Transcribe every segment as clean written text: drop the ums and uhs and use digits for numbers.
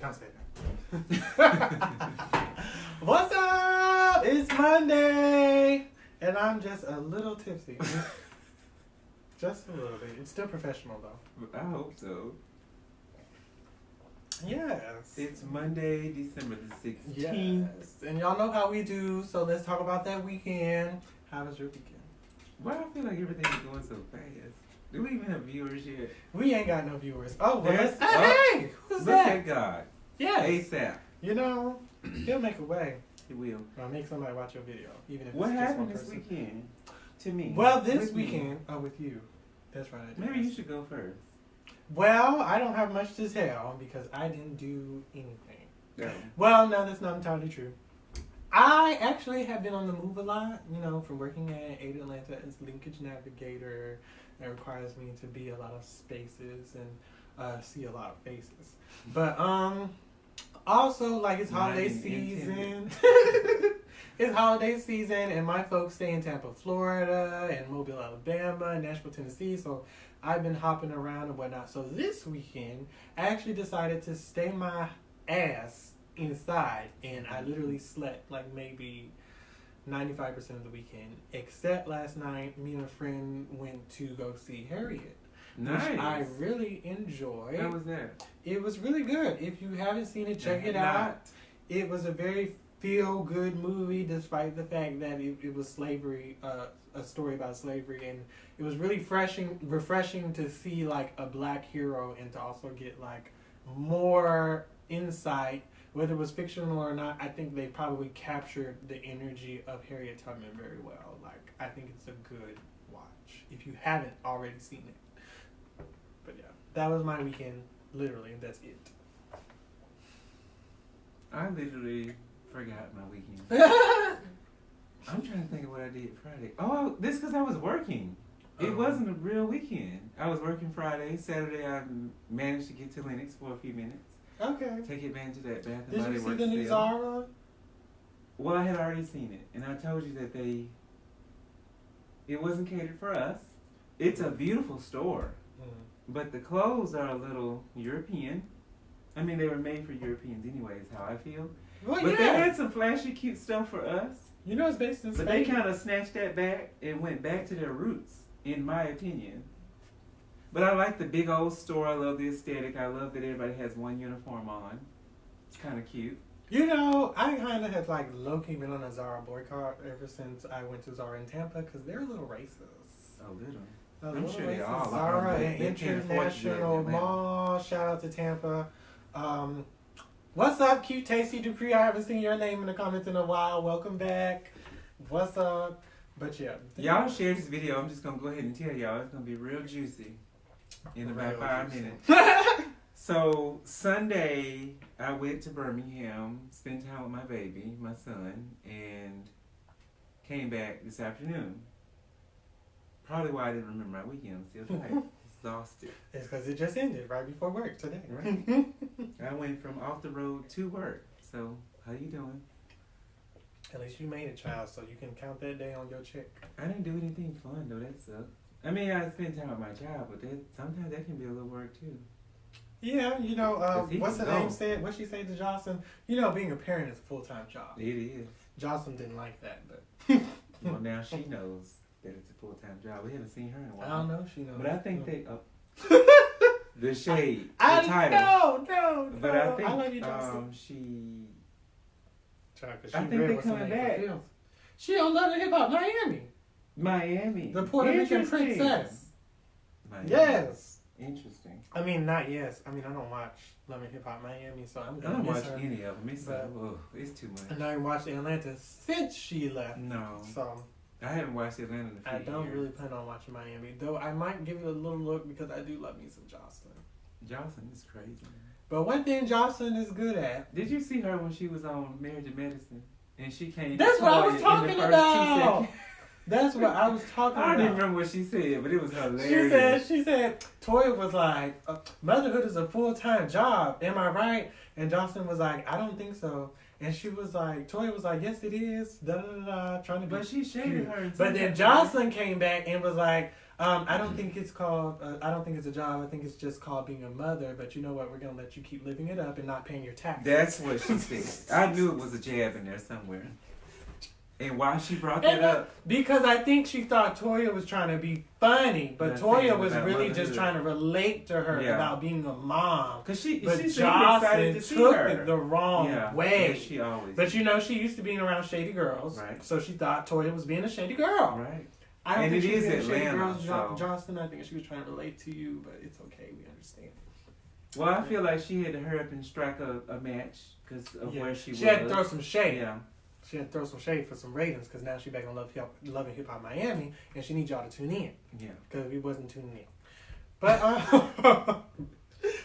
Don't say that. What's up? It's Monday, and I'm just a little tipsy. Just a little bit. It's still professional, though. I hope so. Yes. It's Monday, December the 16th. Yes. And y'all know how we do, so let's talk about that weekend. How was your weekend? Why do I feel like everything is going so fast? Do we even have viewers yet? We ain't got no viewers. Oh, well, There's- hey, who's Look that? at God. Yes. ASAP. You know, he'll make a way. He will. I'll make somebody watch your video, even if What it's just happened one this person. weekend to me? Well, this With me. weekend, with you. That's right. I did. Maybe you should go first. Well, I don't have much to tell because I didn't do anything. No. Well, no, that's not entirely true. I actually have been on the move a lot, from working at Ada Atlanta as linkage navigator. That requires me to be a lot of spaces and see a lot of faces. But also, like, it's holiday season. It's holiday season, and my folks stay in Tampa, Florida, and Mobile, Alabama, and Nashville, Tennessee. So I've been hopping around and whatnot. So this weekend, I actually decided to stay my ass inside, and I literally slept like maybe 95% of the weekend, except last night. Me and a friend went to go see Harriet, Nice. which I really enjoyed. How was that? It was really good. If you haven't seen it, check it out. It was a very feel-good movie, despite the fact that it was slavery, a story about slavery, and it was really refreshing to see like a black hero and to also get like more insight. Whether it was fictional or not, I think they probably captured the energy of Harriet Tubman very well. Like, I think it's a good watch if you haven't already seen it. But yeah, that was my weekend, literally, and that's it. I literally forgot my weekend. I'm trying to think of what I did Friday. Oh, this because I was working. It wasn't a real weekend. I was working Friday. Saturday, I managed to get to Lennox for a few minutes. Okay. Take advantage of that Bath and Did Body you see Works the new sale. Zara? Well, I had already seen it, and I told you that it wasn't catered for us. It's a beautiful store, but the clothes are a little European. I mean, they were made for Europeans anyway, is how I feel. Well, But yeah. they had some flashy, cute stuff for us. It's based in Spain. But they kind of snatched that back and went back to their roots, in my opinion. But I like the big old store. I love the aesthetic. I love that everybody has one uniform on. It's kind of cute. I kind of had like low-key been on a Zara boycott ever since I went to Zara in Tampa because they're a little racist. A little. I'm sure they are. Zara They and can't afford to do it in International Atlanta. Mall. Shout out to Tampa. What's up, cute Tasty Dupree? I haven't seen your name in the comments in a while. Welcome back. What's up? But yeah. Y'all share this video. I'm just going to go ahead and tell y'all. It's going to be real juicy in about 5 minutes. So, Sunday, I went to Birmingham, spent time with my baby, my son, and came back this afternoon. Probably why I didn't remember my weekend. I'm still tired. Exhausted. It's because it just ended right before work today. Right. I went from off the road to work. So, how you doing? At least you made it, child, so you can count that day on your check. I didn't do anything fun, though. That sucks. I mean, I spent time with my child, but sometimes that can be a little work, too. Yeah, what's her gone. name said? What she said to Jocelyn? Being a parent is a full-time job. It is. Jocelyn didn't like that, but Well, now she knows that it's a full-time job. We haven't seen her in a I while. don't know. She knows. But I think the shade, I the title. No. But I think love you, Jocelyn. I think they're coming back. She on Love and Hip Hop Miami. the Puerto Rican Interesting. princess. Miami. Yes. Interesting. I mean, not yes. I mean, I don't watch Love and Hip Hop Miami, so I'm I gonna don't miss watch her. any of them. It's too much. And I haven't watched Atlanta since she left. No. So I haven't watched Atlanta in a I few don't years. really plan on watching Miami, though I might give it a little look because I do love me some Jocelyn. Jocelyn is crazy. But one thing Jocelyn is good at. Did you see her when she was on Marriage and Medicine? And she came That's to what I Toya was in talking the first 2 about. seconds. That's what I was talking I about. don't even remember what she said, but it was hilarious. She said, Toya was like, motherhood is a full-time job. Am I right? And Jocelyn was like, I don't think so. And she was like, Toya was like, yes, it is. Da da da da. Trying to be But she shaded cute. her. But then Jocelyn came back and was like, I don't think it's called. I don't think it's a job. I think it's just called being a mother. But you know what? We're gonna let you keep living it up and not paying your taxes. That's what she said. I knew it was a jab in there somewhere. And why she brought that up? Because I think she thought Toya was trying to be funny, but Toya was really just motherhood. trying to relate to her about being a mom. Because she's Jocelyn excited to see took her. it the wrong way. Yeah, she always. But you know, she used to being around shady girls, right? So she thought Toya was being a shady girl, right? I don't and think it she was is being a shady Atlanta, girl, so. Jocelyn. I think she was trying to relate to you, but it's okay. We understand. Well, I feel like she had to hurry up and strike a match because of where she was. She had to throw some shade. Yeah. She had to throw some shade for some ratings because now she's back on Love and Hip Hop Miami, and she needs y'all to tune in. Yeah. Because we wasn't tuning in. But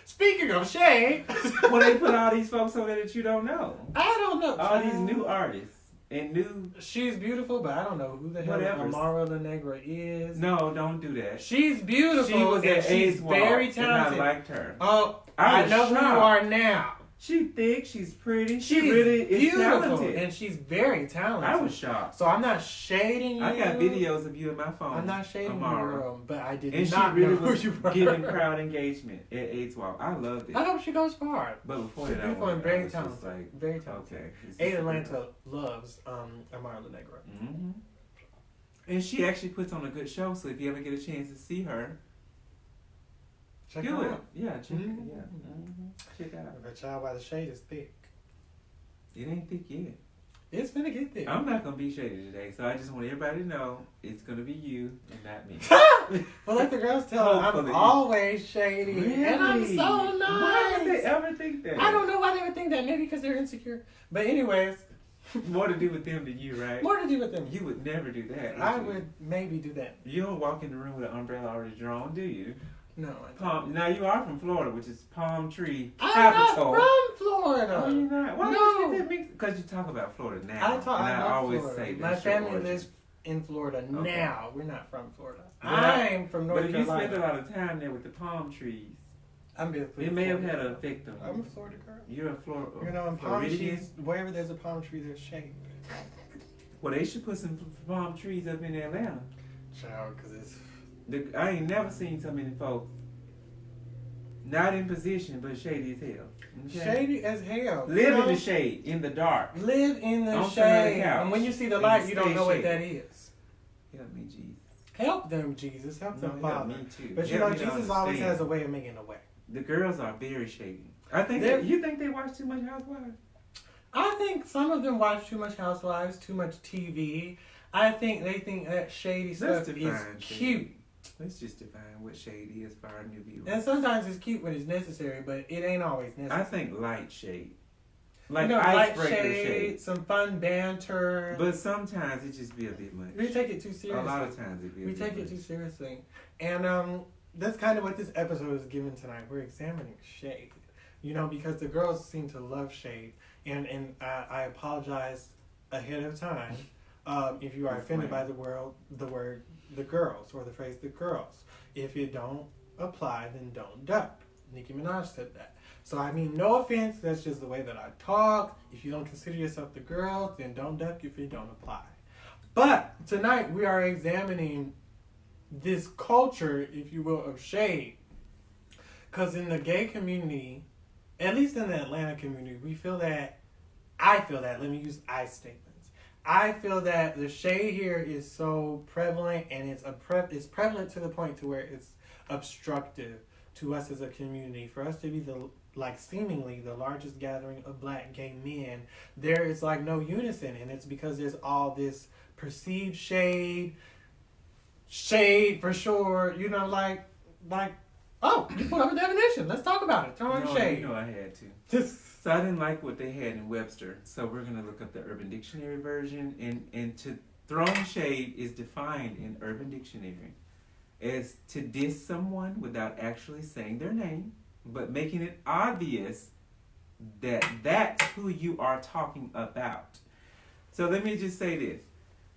speaking of shade, when they put all these folks over there that you don't know, I don't know. All these new artists and new. She's beautiful, but I don't know who the hell Amara La Negra is. No, don't do that. She's beautiful. She was and at she's very talented. And I liked her. Oh, I know who you are now. She's thick, she's pretty, she's really is beautiful, talented. and she's very talented. I was shocked. So I'm not shading you. I got videos of you in my phone. I'm not shading Amara. you, but I did and not she really know was who you were. Giving crowd engagement at AIDS Walk. I loved it. I hope she goes far. But before she's that, beautiful and very talented. Like, very talented. Okay. Eight Atlanta loves Amara La Negra. Mm-hmm. And she actually puts on a good show. So if you ever get a chance to see her, check it out. Yeah, check it out. Yeah. Mm-hmm. Check it out. But y'all, why the shade is thick. It ain't thick yet. It's gonna get thick. I'm not gonna be shady today, so I just want everybody to know it's gonna be you and not me. Well, let the girls tell her I'm always shady, really? and I'm so nice. Why would they ever think that? I don't know why they would think that. Maybe because they're insecure. But anyways, more to do with them than you, right? More to do with them. You would never do that. I would maybe do that. You don't walk in the room with an umbrella already drawn, do you? No. Now you are from Florida, which is palm tree I'm capital. not from Florida. Oh, you're not. Why no. you mix? Because you talk about Florida now. I always Florida. say my family lives in Florida now. We're not from Florida. I'm from North Carolina. But if you spend a lot of time there with the palm trees, it may have had an effect on you. I'm a Florida girl. You're a Florida. You know, in palm trees, wherever there's a palm tree, there's shade. Well, they should put some palm trees up in Atlanta. Child, because it's. I ain't never seen so many folks. Not in position, but shady as hell. Okay? Shady as hell. Live in the shade, in the dark. Live in the shade. And when you see the light, you don't know what that is. Help me, Jesus. Help them, Jesus. Help them, Father. Help me too. But you know, Jesus always has a way of making a way. The girls are very shady. I think you think they watch too much Housewives? I think some of them watch too much Housewives, too much TV. I think they think that shady stuff is cute. Let's just define what shady is for our new viewers. And sometimes it's cute when it's necessary, but it ain't always necessary. I think light shade. Like light icebreaker shade. Some fun banter. But sometimes it just be a bit much. We take it too seriously. A lot of times it be a bit much. We take it too seriously. And that's kind of what this episode is given tonight. We're examining shade. You know, because the girls seem to love shade. And I apologize ahead of time if you are offended by the word the girls or the phrase the girls. If it don't apply, then don't duck. Nicki Minaj said that. So I mean, no offense, that's just the way that I talk. If you don't consider yourself the girls, then don't duck if it don't apply. But tonight we are examining this culture, if you will, of shade. Because in the gay community, at least in the Atlanta community, I feel that, let me use I statements. I feel that the shade here is so prevalent, and it's prevalent to the point to where it's obstructive to us as a community. For us to be seemingly the largest gathering of black gay men, there is no unison, and it's because there's all this perceived shade for sure, you know, oh, you put up a definition, let's talk about it, throwing shade. You know I had to. So I didn't like what they had in Webster, so we're going to look up the Urban Dictionary version, and to throwing shade is defined in Urban Dictionary as to diss someone without actually saying their name, but making it obvious that that's who you are talking about. So let me just say this.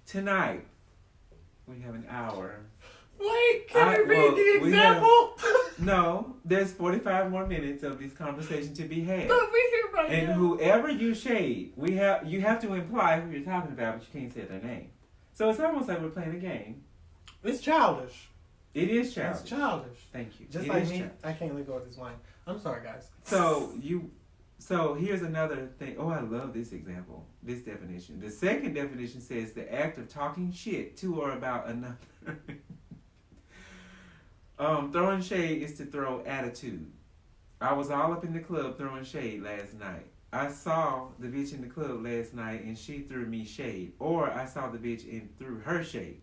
Tonight, we have an hour. Wait, can I read the example? No, there's 45 more minutes of this conversation to be had. But we're here right and now. Whoever you shade, you have to imply who you're talking about, but you can't say their name. So it's almost like we're playing a game. It's childish. It is childish. It's childish. Thank you. Just It like is me, childish. I can't let go of this wine. I'm sorry, guys. So here's another thing. Oh, I love this example, this definition. The second definition says the act of talking shit to or about another. Throwing shade is to throw attitude. I was all up in the club throwing shade last night. I saw the bitch in the club last night and she threw me shade. Or I saw the bitch and threw her shade.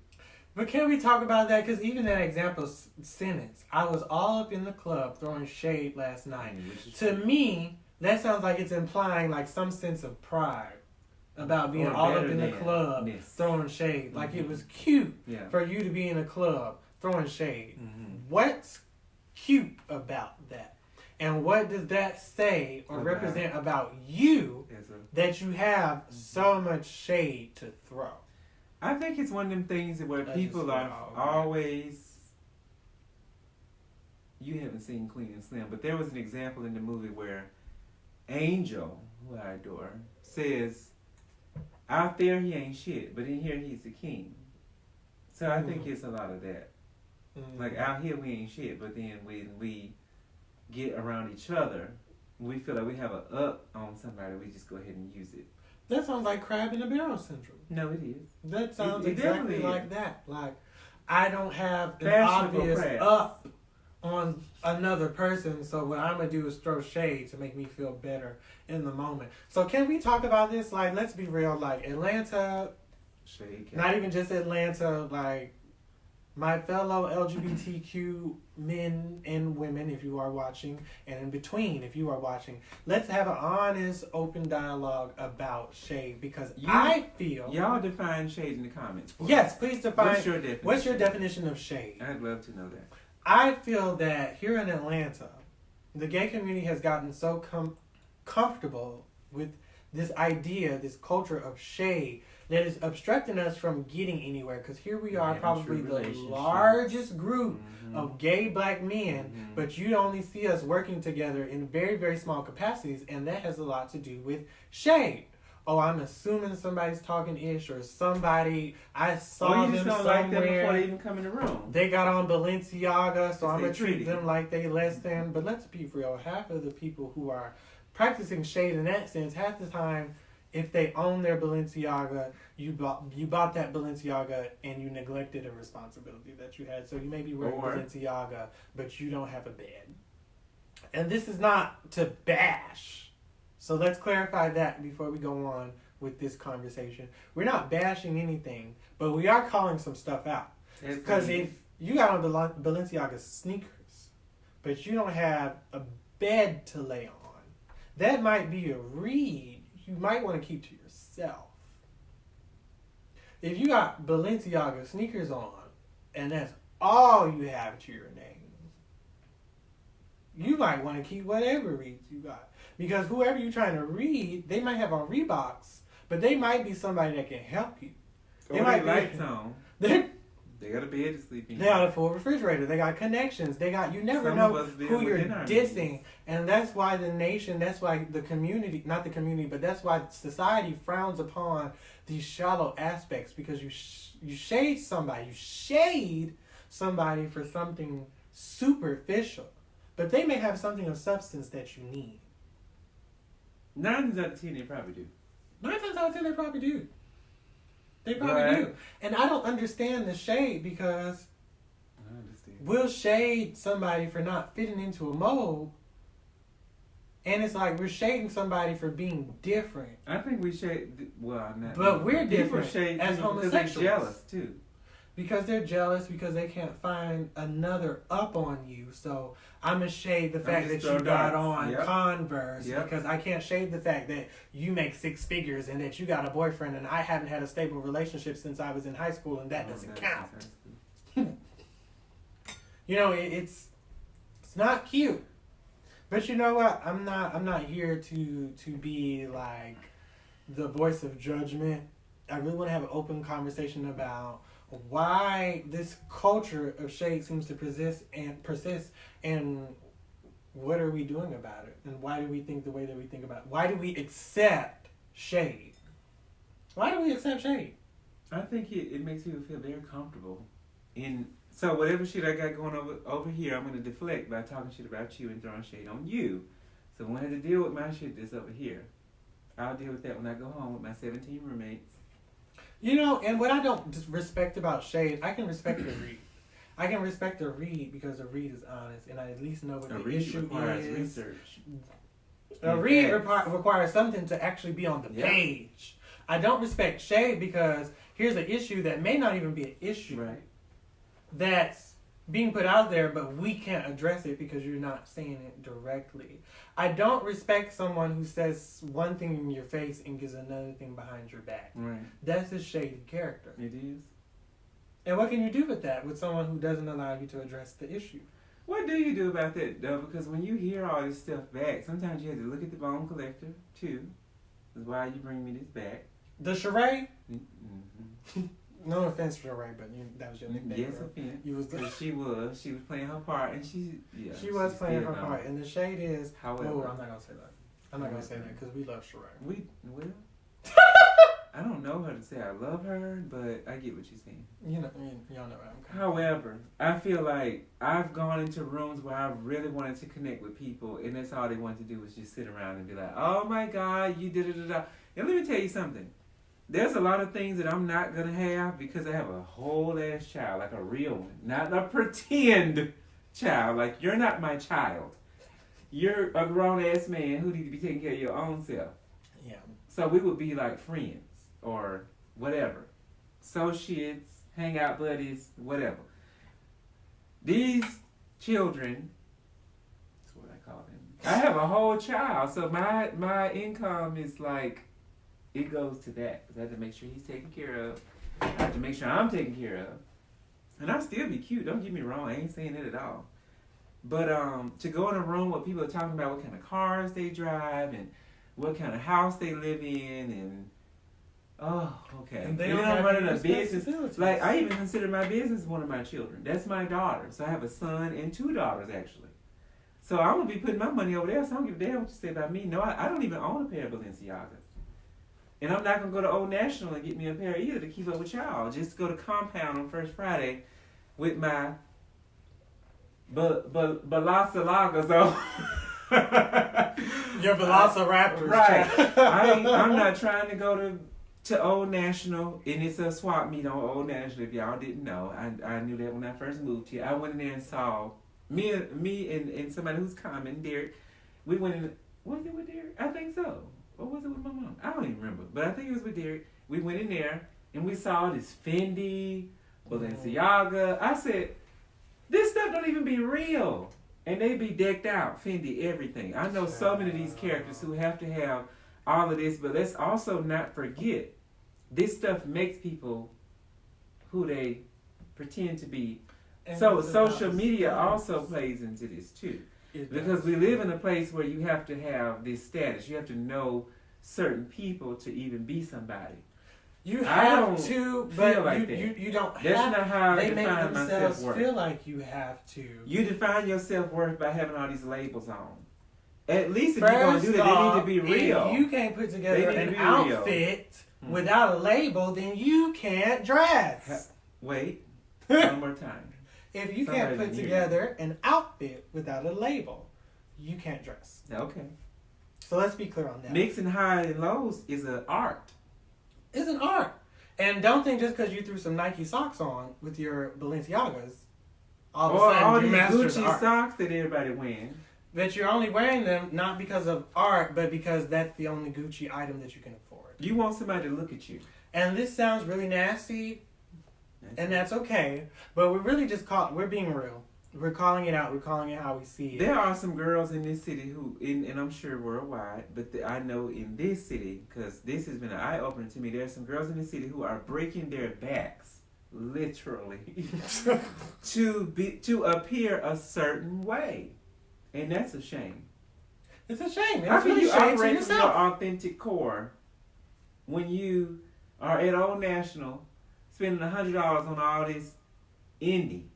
But can we talk about that? Because even that example sentence, I was all up in the club throwing shade last night. To me, that sounds like it's implying like some sense of pride about being all up in the club throwing shade. Mm-hmm. Like it was cute for you to be in a club throwing shade. Mm-hmm. What's cute about that? And what does that say or represent about you that you have so much shade to throw? I think it's one of them things where people are always... You haven't seen Clean and Slim, but there was an example in the movie where Angel, who I adore, says, out there he ain't shit, but in here he's the king. So I think it's a lot of that. Like out here we ain't shit, but then when we get around each other, we feel like we have a up on somebody, we just go ahead and use it. That sounds like crab in a barrel syndrome. No, it is. That sounds exactly like that. Like, I don't have an obvious up on another person, so what I'm going to do is throw shade to make me feel better in the moment. So can we talk about this? Like, let's be real. Like, Atlanta, shade, not even just Atlanta, like, my fellow LGBTQ men and women, if you are watching, and in between, if you are watching, let's have an honest, open dialogue about shade, because I feel... Y'all define shade in the comments. Yes, please define... What's your definition? What's your definition of shade? I'd love to know that. I feel that here in Atlanta, the gay community has gotten so comfortable with this idea, this culture of shade, that is obstructing us from getting anywhere. Because here we are, probably the largest group of gay black men, but you only see us working together in very, very small capacities, and that has a lot to do with shade. Oh, I'm assuming somebody's talking ish, or somebody, I saw them somewhere. Like them before they even come in the room. They got on Balenciaga, so I'm going to treat them like they less than. But let's be real, half of the people who are practicing shade in that sense, half the time, if they own their Balenciaga, you bought that Balenciaga and you neglected a responsibility that you had. So you may be wearing Balenciaga, but you don't have a bed. And this is not to bash. So let's clarify that before we go on with this conversation. We're not bashing anything, but we are calling some stuff out. Because if you got on Balenciaga sneakers, but you don't have a bed to lay on, that might be a read you might want to keep to yourself. If you got Balenciaga sneakers on, and that's all you have to your name, you might want to keep whatever reads you got. Because whoever you're trying to read, they might have on Reeboks, but they might be somebody that can help you. They might be lights on. They got a bed to sleep in. They got a full refrigerator. They got connections. You never know who you're dissing. And that's why the nation, that's why the community, not the community, but that's why society frowns upon these shallow aspects, because you shade somebody. You shade somebody for something superficial. But they may have something of substance that you need. 9 times out of 10, they probably do. 9 times out of 10, they probably do. They probably do. And I don't understand the shade, because we'll shade somebody for not fitting into a mold, and it's like we're shading somebody for being different. I think we shade, not. But we're different as homosexuals. Because they're jealous, too. Because they're jealous, because they can't find another up on you. So I'm going to shade the fact that you got on Converse, because I can't shade the fact that you make 6 figures and that you got a boyfriend and I haven't had a stable relationship since I was in high school, and that doesn't count. You know, it's not cute. But you know what? I'm not here to be like the voice of judgment. I really want to have an open conversation about why this culture of shade seems to persist, and what are we doing about it, and why do we think the way that we think about it? Why do we accept shade? Why do we accept shade? I think it makes people feel very comfortable in So whatever shit I got going over here, I'm gonna deflect by talking shit about you and throwing shade on you. So when I have to deal with my shit that's over here, I'll deal with that when I go home with my 17 roommates. You know, and what I don't respect about shade, I can respect the read. I can respect the read because the read is honest, and I at least know what the issue requires is. research. A read requires something to actually be on the page. I don't respect shade because here's an issue that may not even be an issue. Right. That's being put out there, but we can't address it because you're not saying it directly. I don't respect someone who says one thing in your face and gives another thing behind your back. Right. That's a shady character. It is. And what can you do with that, with someone who doesn't allow you to address the issue? What do you do about that, though? Because when you hear all this stuff back, sometimes you have to look at the bone collector, too. That's why you bring me this back. The charade? Mm-hmm. No offense, charade, but that was your nickname. Yes, offense. You was she was playing her part, and she was playing her part. And the shade is, however, I'm not going to say that. I'm not going to say that because we love charade. I don't know how to say I love her, but I get what you're saying. Y'all know where I'm coming. However, I feel like I've gone into rooms where I really wanted to connect with people, and that's all they wanted to do was just sit around and be like, oh my God, you did it. And let me tell you something. There's a lot of things that I'm not going to have because I have a whole ass child, like a real one, not a pretend child. Like, you're not my child. You're a grown ass man who needs to be taking care of your own self. Yeah. So we would be like friends or whatever. Associates, hangout buddies, whatever. These children, that's what I call them. I have a whole child, so my income is like, it goes to that. I have to make sure he's taken care of. I have to make sure I'm taken care of. And I'll still be cute, don't get me wrong, I ain't saying that at all. But to go in a room where people are talking about what kind of cars they drive and what kind of house they live in and okay. And they don't have running a business. Like, I even consider my business one of my children. That's my daughter. So I have a son and 2 daughters, actually. So I'm going to be putting my money over there, so I don't give a damn what you say about me. No, I don't even own a pair of Balenciagas. And I'm not going to go to Old National and get me a pair either to keep up with y'all. Just go to Compound on First Friday with my Balenciagas on. Your Velociraptors. Right. I'm not trying to go to Old National, and it's a swap meet on Old National, if y'all didn't know. I knew that when I first moved here. I went in there and saw me and somebody who's common, Derek. We went in, was it with Derek? I think so. Or was it with my mom? I don't even remember. But I think it was with Derek. We went in there, and we saw this Fendi, Balenciaga. I said, this stuff don't even be real. And they be decked out, Fendi, everything. I know so many of these characters who have to have all of this, but let's also not forget, this stuff makes people who they pretend to be. And so social media also plays into this too. Because we live in a place where you have to have this status. You have to know certain people to even be somebody. You have to, but like you don't have. That's not how I define define my themselves self-worth. Feel like you have to. You define your self-worth by having all these labels on. At least if you're going to do that, they need to be real. If you can't put together an outfit without a label, then you can't dress. Wait, one more time. If you can't put together an outfit without a label, you can't dress. Okay. So let's be clear on that. Mixing highs and lows is an art. It's an art. And don't think just because you threw some Nike socks on with your Balenciagas, all of a sudden you mastered Gucci art. socks that everybody wearing. That you're only wearing them not because of art, but because that's the only Gucci item that you can afford. You want somebody to look at you. And this sounds really nasty, and that's okay. But we're really just we're being real. We're calling it out. We're calling it how we see it. There are some girls in this city who, and I'm sure worldwide, but I know in this city, because this has been an eye-opener to me, there are some girls in this city who are breaking their backs, literally, to appear a certain way. And that's a shame. It's a shame. How can you operate to from your authentic core when you are at Old National spending $100 on all this indie?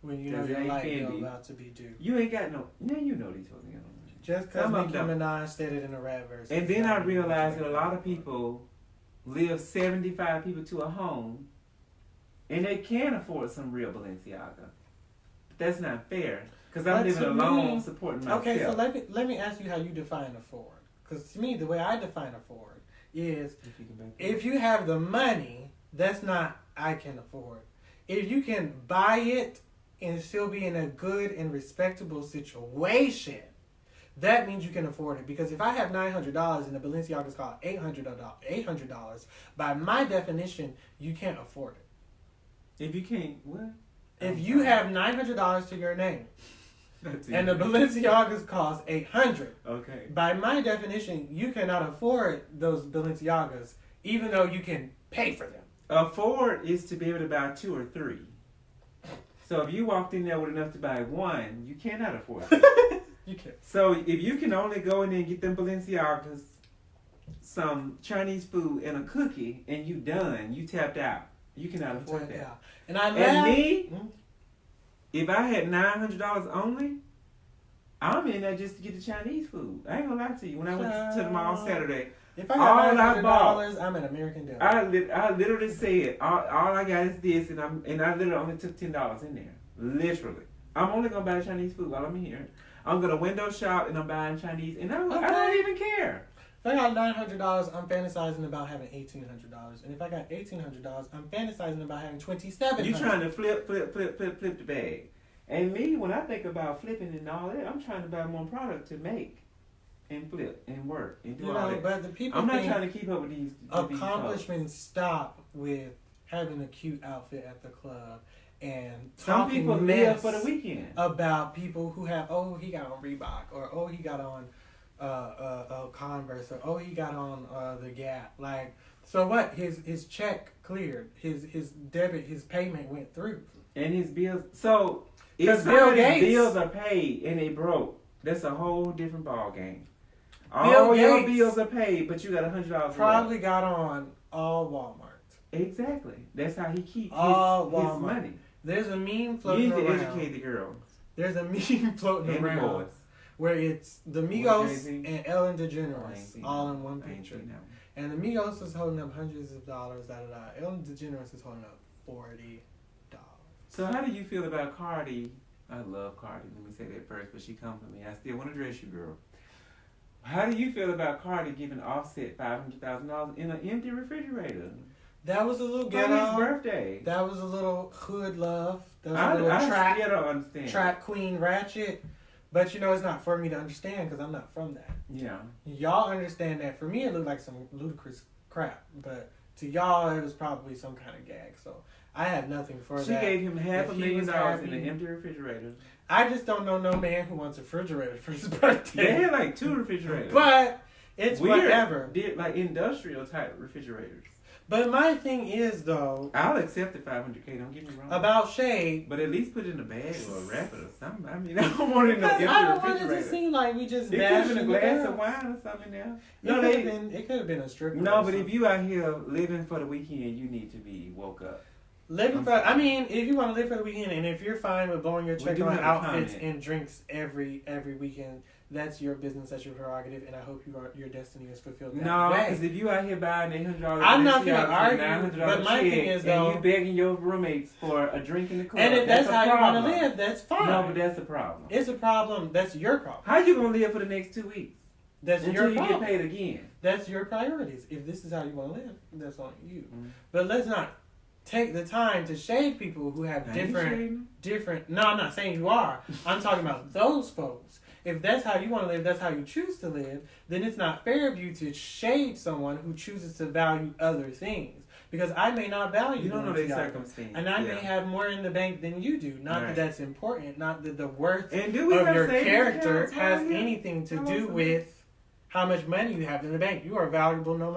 When you know your light bill about to be due. You ain't got no. Now you know these folks ain't got no money. Just because Nicki Minaj said it in a rap verse. And then I realized that a lot of people live 75 people to a home And they can afford some real Balenciaga. But that's not fair. Because I'm But living to alone me- supporting myself. Okay, so let me ask you how you define afford. Because to me, the way I define afford is if you have the money, that's not I can afford. If you can buy it and still be in a good and respectable situation, that means you can afford it. Because if I have $900 and the Balenciaga's cost $800, by my definition, you can't afford it. If you can't, what? If you have $900 to your name and the Balenciagas cost $800, okay. by my definition, you cannot afford those Balenciagas, even though you can pay for them. Afford is to be able to buy 2 or 3. So if you walked in there with enough to buy 1, you cannot afford it. You can. So if you can only go in there and get them Balenciagas, some Chinese food, and a cookie, and you done, you tapped out. You cannot afford that. Yeah. And I laugh. And me, if I had $900 only, I'm in there just to get the Chinese food. I ain't gonna lie to you. When I went to the mall Saturday, if I all got I bought, $900, I'm at American Deli. I literally said, all I got is this, and I literally only took $10 in there. Literally. I'm only gonna buy Chinese food while I'm here. I'm gonna window shop and I'm buying Chinese, and I don't even care. If I got $900, I'm fantasizing about having $1,800, and if I got $1,800, I'm fantasizing about having $2,700. You trying to flip the bag. And me, when I think about flipping and all that, I'm trying to buy more product to make and flip and work and do all that. But the people I'm not trying to keep up with these accomplishments stop with having a cute outfit at the club and some people live for the weekend about people who have he got on Reebok, or he got on Converse, or he got on the Gap. Like, so what? His check cleared, his debit, his payment went through, and his bills. So if Bill his Gates, bills are paid and they broke, that's a whole different ball game. All your bills are paid, but you got $100. Probably got on all Walmart. Exactly. That's how he keeps his money. There's a meme floating around. You need to educate the girls. There's a meme floating and around the boys. where it's the Migos and Ellen DeGeneres all in one picture. And the Migos is holding up hundreds of dollars, Ellen DeGeneres is holding up $40. So how do you feel about Cardi? I love Cardi. Let me say that first, but she come for me. I still want to dress you, girl. How do you feel about Cardi giving Offset $500,000 in an empty refrigerator? That was a little ghetto. For his birthday. That was a little hood love. That was a little still don't understand. Trap queen ratchet. But it's not for me to understand because I'm not from that. Yeah. Y'all understand that. For me, it looked like some ludicrous crap. But to y'all, it was probably some kind of gag. So I have nothing for that. She gave him $500,000 in an empty refrigerator. I just don't know no man who wants a refrigerator for his birthday. They had like 2 refrigerators. But it's weird. Whatever. Like industrial type refrigerators. But my thing is, though, I'll accept the $500K. Don't get me wrong. About shade, but at least put it in a bag or a wrapper or something. I mean, I don't want it in an empty refrigerator. I don't want it to seem like we just bashing a glass of wine or something there. It could have been a stripper. No, but if you out here living for the weekend, you need to be woke up. If you want to live for the weekend, and if you're fine with blowing your check on outfits and drinks every weekend, that's your business, that's your prerogative, and I hope your destiny is fulfilled. No, because if you out here buying $800, I'm not going to argue. But my thing is, though, and you begging your roommates for a drink in the club, and if that's how you want to live, that's fine. No, but that's a problem. It's a problem. That's your problem. How you gonna live for the next 2 weeks? That's your problem. Until you get paid again. That's your priorities. If this is how you want to live, that's on you. Mm-hmm. But let's not take the time to shade people who have different. No, I'm not saying you are. I'm talking about those folks. If that's how you want to live, that's how you choose to live, then it's not fair of you to shade someone who chooses to value other things. Because I may not value you don't know their circumstance. And I may have more in the bank than you do. Not that that's important. Not that the worth of your character has anything to do with how much money you have in the bank. You are valuable no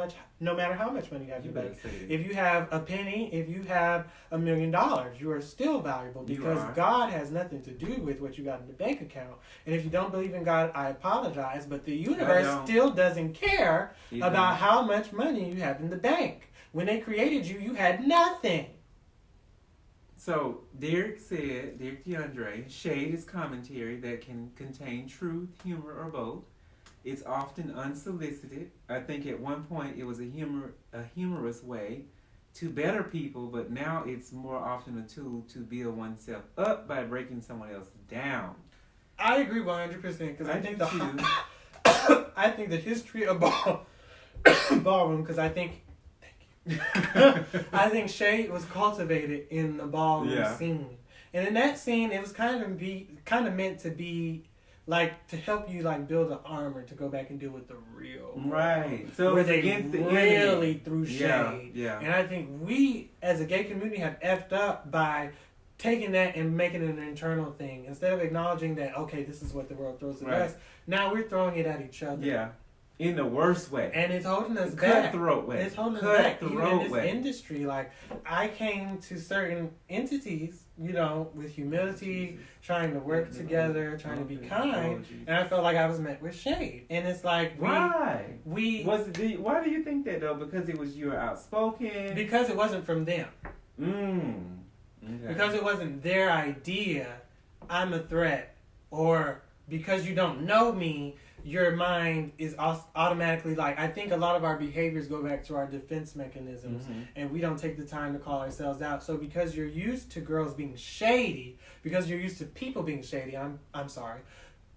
matter how much money you have in the bank. If you have a penny, if you have $1 million, you are still valuable because God has nothing to do with what you got in the bank account. And if you don't believe in God, I apologize, but the universe still doesn't care about how much money you have in the bank. When they created you, you had nothing. So, Derek DeAndre, shade is commentary that can contain truth, humor, or both. It's often unsolicited. I think at one point it was a humorous way to better people, but now it's more often a tool to build oneself up by breaking someone else down. I agree 100% because I think too. I think the history of ballroom, because I think I think shade was cultivated in the ballroom scene, and in that scene, it was kind of meant to be like to help you like build an armor to go back and deal with the real world, right. So where they really threw shade. Yeah. And I think we as a gay community have effed up by taking that and making it an internal thing instead of acknowledging that okay, this is what the world throws at us. Now we're throwing it at each other. Yeah. In the worst way. And it's holding us back. Cutthroat way. It's holding us back. Even in this industry, like, I came to certain entities, you know, with humility, trying to work together, trying to be kind, and I felt like I was met with shade. And it's like, why do you think that, though? Because it was you were outspoken? Because it wasn't from them. Okay. Because it wasn't their idea, I'm a threat. Or because you don't know me, your mind is automatically like, I think a lot of our behaviors go back to our defense mechanisms, and we don't take the time to call ourselves out. So because you're used to girls being shady, because you're used to people being shady, I'm sorry,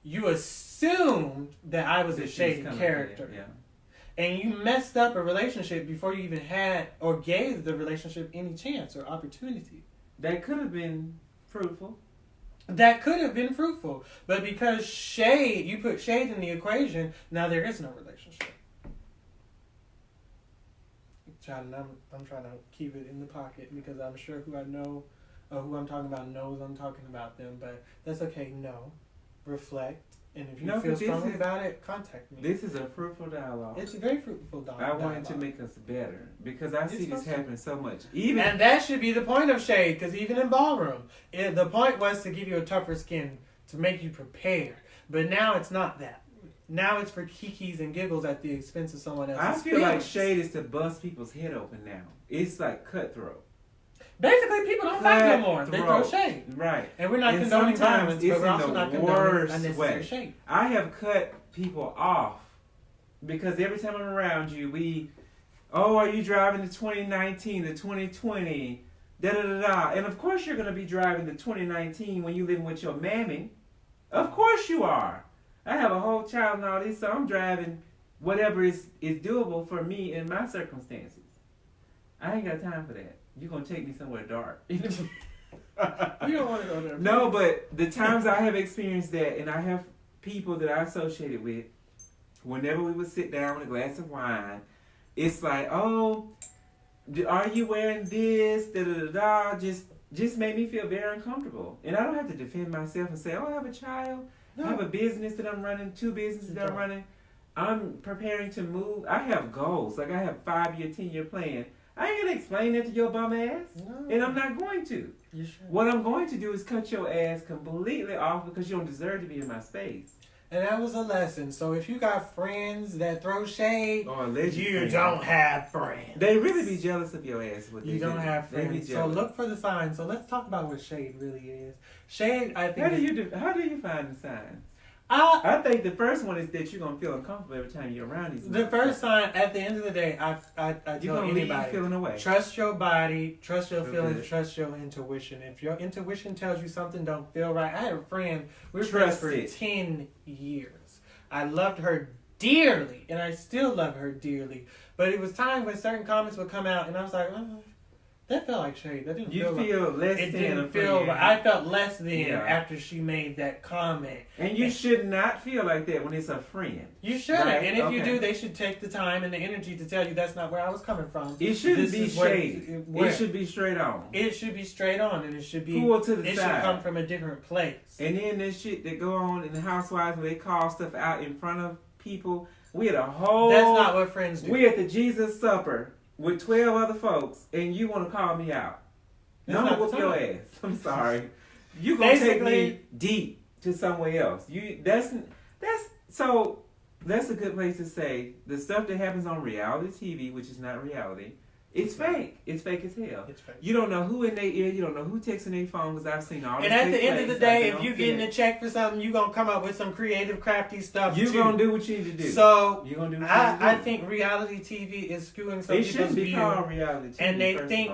you assumed that I was a shady character. And you messed up a relationship before you even had or gave the relationship any chance or opportunity. That could have been fruitful. That could have been fruitful, but because you put shade in the equation, now there is no relationship. I'm trying to keep it in the pocket because I'm sure who I'm talking about knows I'm talking about them, but that's okay. No, reflect, and if you feel strongly about it, contact me. This is a fruitful dialogue. It's a very fruitful dialogue. I wanted to make us better because I see this happen so much. And that should be the point of shade, because even in ballroom, the point was to give you a tougher skin, to make you prepared. But now it's not that. Now it's for kikis and giggles at the expense of someone else's I feel like shade is to bust people's head open now. It's like cutthroat. Basically, people don't fight no more. They throw shade. Right. And we're not condoning violence, but we're also not condoning unnecessary shade. I have cut people off because every time I'm around you, are you driving the 2019, the 2020, da-da-da-da. And of course you're going to be driving the 2019 when you living with your mammy. Of course you are. I have a whole child and all this, so I'm driving whatever is doable for me in my circumstances. I ain't got time for that. You're going to take me somewhere dark. You don't want to go there. No, but the times I have experienced that, and I have people that I associated with, whenever we would sit down with a glass of wine, it's like, oh, are you wearing this? Da-da-da-da. Just made me feel very uncomfortable. And I don't have to defend myself and say, oh, I have a child. No. I have a business that I'm running, 2 businesses that I'm running. I'm preparing to move. I have goals. Like I have 5-year, 10-year plan. I ain't going to explain that to your bum ass. No. And I'm not going to. You should. What I'm going to do is cut your ass completely off because you don't deserve to be in my space. And that was a lesson. So if you got friends that throw shade, you don't have friends. They really be jealous of your ass. You don't have friends. So look for the signs. So let's talk about what shade really is. Shade, I think. How do you find the signs? I think the first one is that you're gonna feel uncomfortable every time you're around these. The first sign, at the end of the day, I tell anybody, feeling away. Trust your body, trust your feelings, trust your intuition. If your intuition tells you something don't feel right, I had a friend. We were friends for 10 years. I loved her dearly, and I still love her dearly. But it was time when certain comments would come out, and I was like, that felt like shade. That didn't feel less it than didn't feel right. I felt less than after she made that comment. And you should not feel like that when it's a friend. You shouldn't. Right? And if you do, they should take the time and the energy to tell you that's not where I was coming from. It shouldn't be shade. It should be straight on. It should be straight on, and it should be cool to the side. It should come from a different place. And then this shit that go on in the Housewives where they call stuff out in front of people. We had a whole... That's not what friends do. We at the Jesus Supper with 12 other folks, and you want to call me out. No, whoop your ass. I'm sorry. You gonna take me deep to somewhere else. That's a good place to say the stuff that happens on reality TV, which is not reality. It's fake. It's fake as hell. It's fake. You don't know who in their ear. You don't know who texting their phone because I've seen all this. And at the end of the day, if you getting a check for something, you gonna come up with some creative, crafty stuff. You're gonna do what you need to do. So you're gonna do what I think reality TV is skewing some people's view. It shouldn't be called reality TV. And they think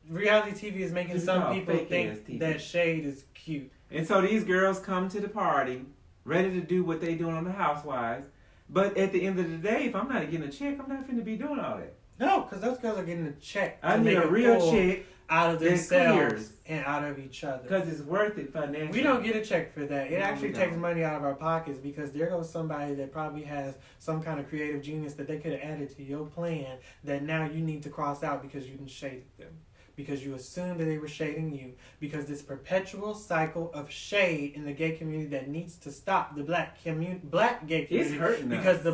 reality TV is making some people think that shade is cute. And so these girls come to the party ready to do what they doing on the Housewives. But at the end of the day, if I'm not getting a check, I'm not finna be doing all that. No, because those girls are getting a check. I need a real check out of themselves and out of each other. Because it's worth it financially. We don't get a check for that. It actually takes money out of our pockets because there goes somebody that probably has some kind of creative genius that they could have added to your plan that now you need to cross out because you didn't shade them. Because you assumed that they were shading you. Because this perpetual cycle of shade in the gay community that needs to stop. The black gay community. It's hurting us. Because the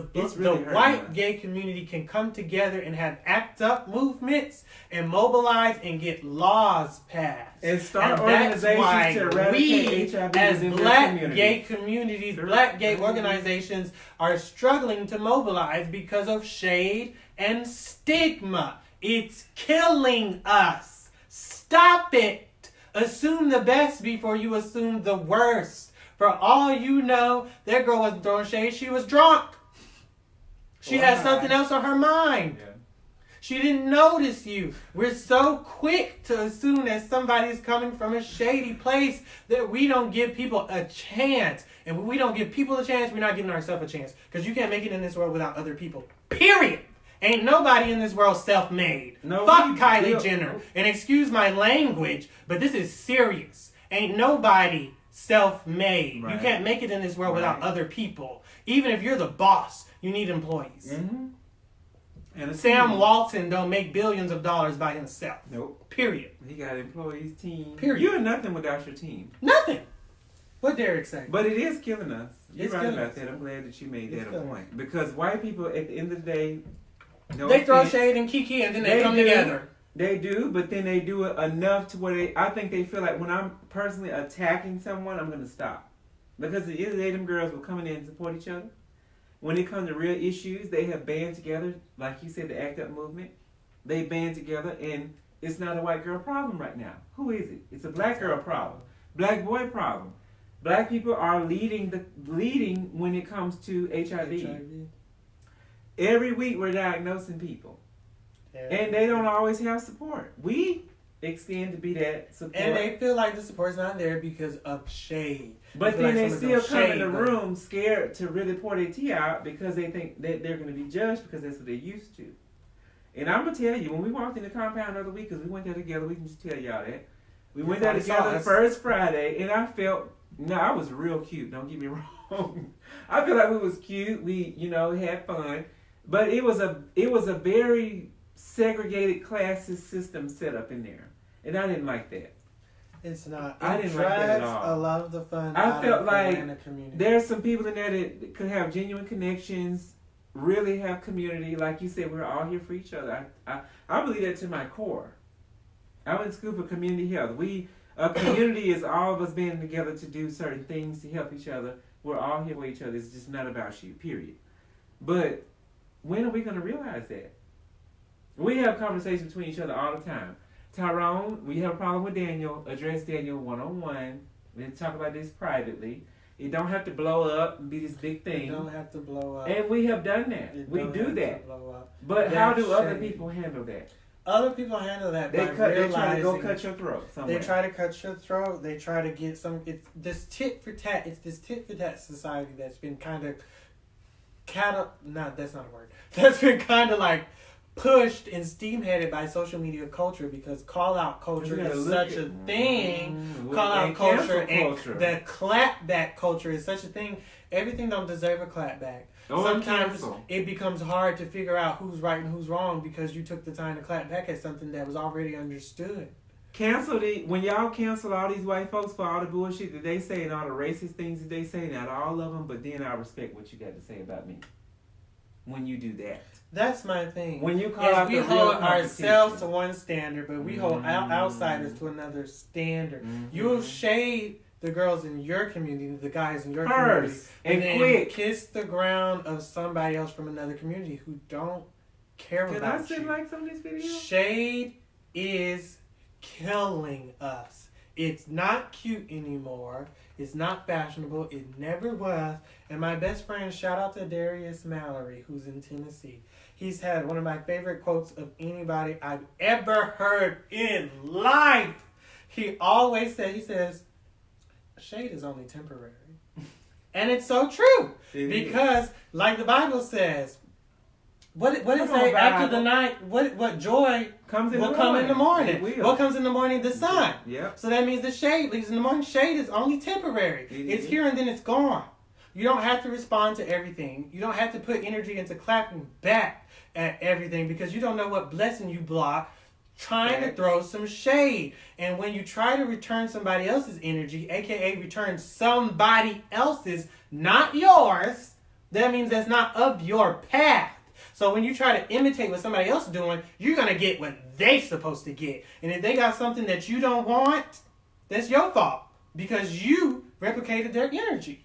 white gay community can come together and have ACT UP movements and mobilize and get laws passed. And start organizations to eradicate HIV as black gay communities, black gay organizations are struggling to mobilize because of shade and stigma. It's killing us. Stop it. Assume the best before you assume the worst. For all you know, that girl wasn't throwing shade. She was drunk. She had something else on her mind. Yeah. She didn't notice you. We're so quick to assume that somebody's coming from a shady place that we don't give people a chance. And when we don't give people a chance, we're not giving ourselves a chance. Because you can't make it in this world without other people. Period. Ain't nobody in this world self-made. Fuck Kylie Jenner. And excuse my language, but this is serious. Ain't nobody self-made. Right. You can't make it in this world without other people. Even if you're the boss, you need employees. Mm-hmm. And Sam Walton don't make billions of dollars by himself. Nope. Period. He got employees, team. Period. You're nothing without your team. Nothing. What Derek say? But it is killing us. You're right about that. I'm glad that you made that a point. Because white people, at the end of the day, they throw shade and kiki and then they come together. They do, but then they do it enough to where I think they feel like when I'm personally attacking someone, I'm going to stop. Because at the end of the day, them girls will come in and support each other. When it comes to real issues, they have band together. Like you said, the ACT UP movement. They band together and it's not a white girl problem right now. Who is it? It's a black girl problem. Black boy problem. Black people are leading when it comes to HIV. Every week we're diagnosing people. And they don't always have support. We extend to be that support. And they feel like the support's not there because of shade. But then they still come in the room scared to really pour their tea out because they think that they're going to be judged because that's what they're used to. And I'm going to tell you, when we walked in the compound the other week, because we went there together, we can just tell y'all that. We went there together the first Friday, and I felt, I was real cute, don't get me wrong. I feel like we was cute. We, had fun. But it was a very segregated classist system set up in there. And I didn't like that. It's not. I didn't like that at all. A lot of the fun. I felt like there's some people in there that could have genuine connections, really have community. Like you said, we're all here for each other. I believe that to my core. I went to school for community health. A community is all of us being together to do certain things to help each other. We're all here for each other. It's just not about you, period. But when are we going to realize that? We have conversations between each other all the time. Tyrone, we have a problem with Daniel. Address Daniel one-on-one. We talk about this privately. It don't have to blow up and be this big thing. It don't have to blow up. And we have done that. We do that. But how do other people handle that? Other people handle that they try to go cut your throat somewhere. They try to cut your throat. They try to get some. It's this tit for tat. It's this tit for tat society that's been kind of that's not a word. That's been kind of like pushed and steam-headed by social media culture because call-out culture is such a thing. Call-out culture and the clapback culture is such a thing. Everything don't deserve a clapback. Sometimes it becomes hard to figure out who's right and who's wrong because you took the time to clap back at something that was already understood. When y'all cancel all these white folks for all the bullshit that they say and all the racist things that they say, not all of them, but then I respect what you got to say about me. When you do that. That's my thing. When you call out we hold ourselves to one standard, but we hold outsiders to another standard. Mm-hmm. You'll shade the girls in your community, the guys in your community, and then kiss the ground of somebody else from another community who don't care Can about I send you. like some of these videos? Shade is killing us. It's not cute anymore. It's not fashionable. It never was. And my best friend, shout out to Darius Mallory, who's in Tennessee. He's had one of my favorite quotes of anybody I've ever heard in life. He always says, shade is only temporary. And it's so true. Because, like the Bible says, what it say after the night? What joy will come in the morning? What comes in the morning? The sun. Yep. So that means the shade leaves in the morning. Shade is only temporary. It's here and then it's gone. You don't have to respond to everything. You don't have to put energy into clapping back at everything because you don't know what blessing you block trying to throw some shade. And when you try to return somebody else's energy, aka return somebody else's, not yours, that means that's not of your path. So when you try to imitate what somebody else is doing, you're going to get what they're supposed to get. And if they got something that you don't want, that's your fault because you replicated their energy.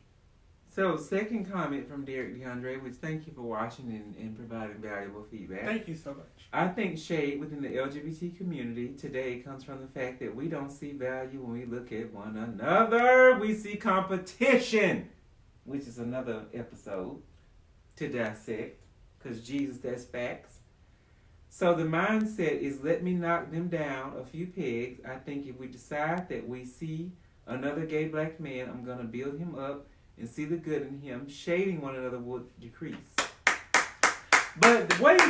So, second comment from Derek DeAndre, which thank you for watching and providing valuable feedback. Thank you so much. I think shade within the LGBT community today comes from the fact that we don't see value when we look at one another. We see competition, which is another episode to dissect, because Jesus, that's facts. So the mindset is let me knock them down a few pegs. I think if we decide that we see another gay black man, I'm going to build him up and see the good in him, shading one another will decrease. But wait,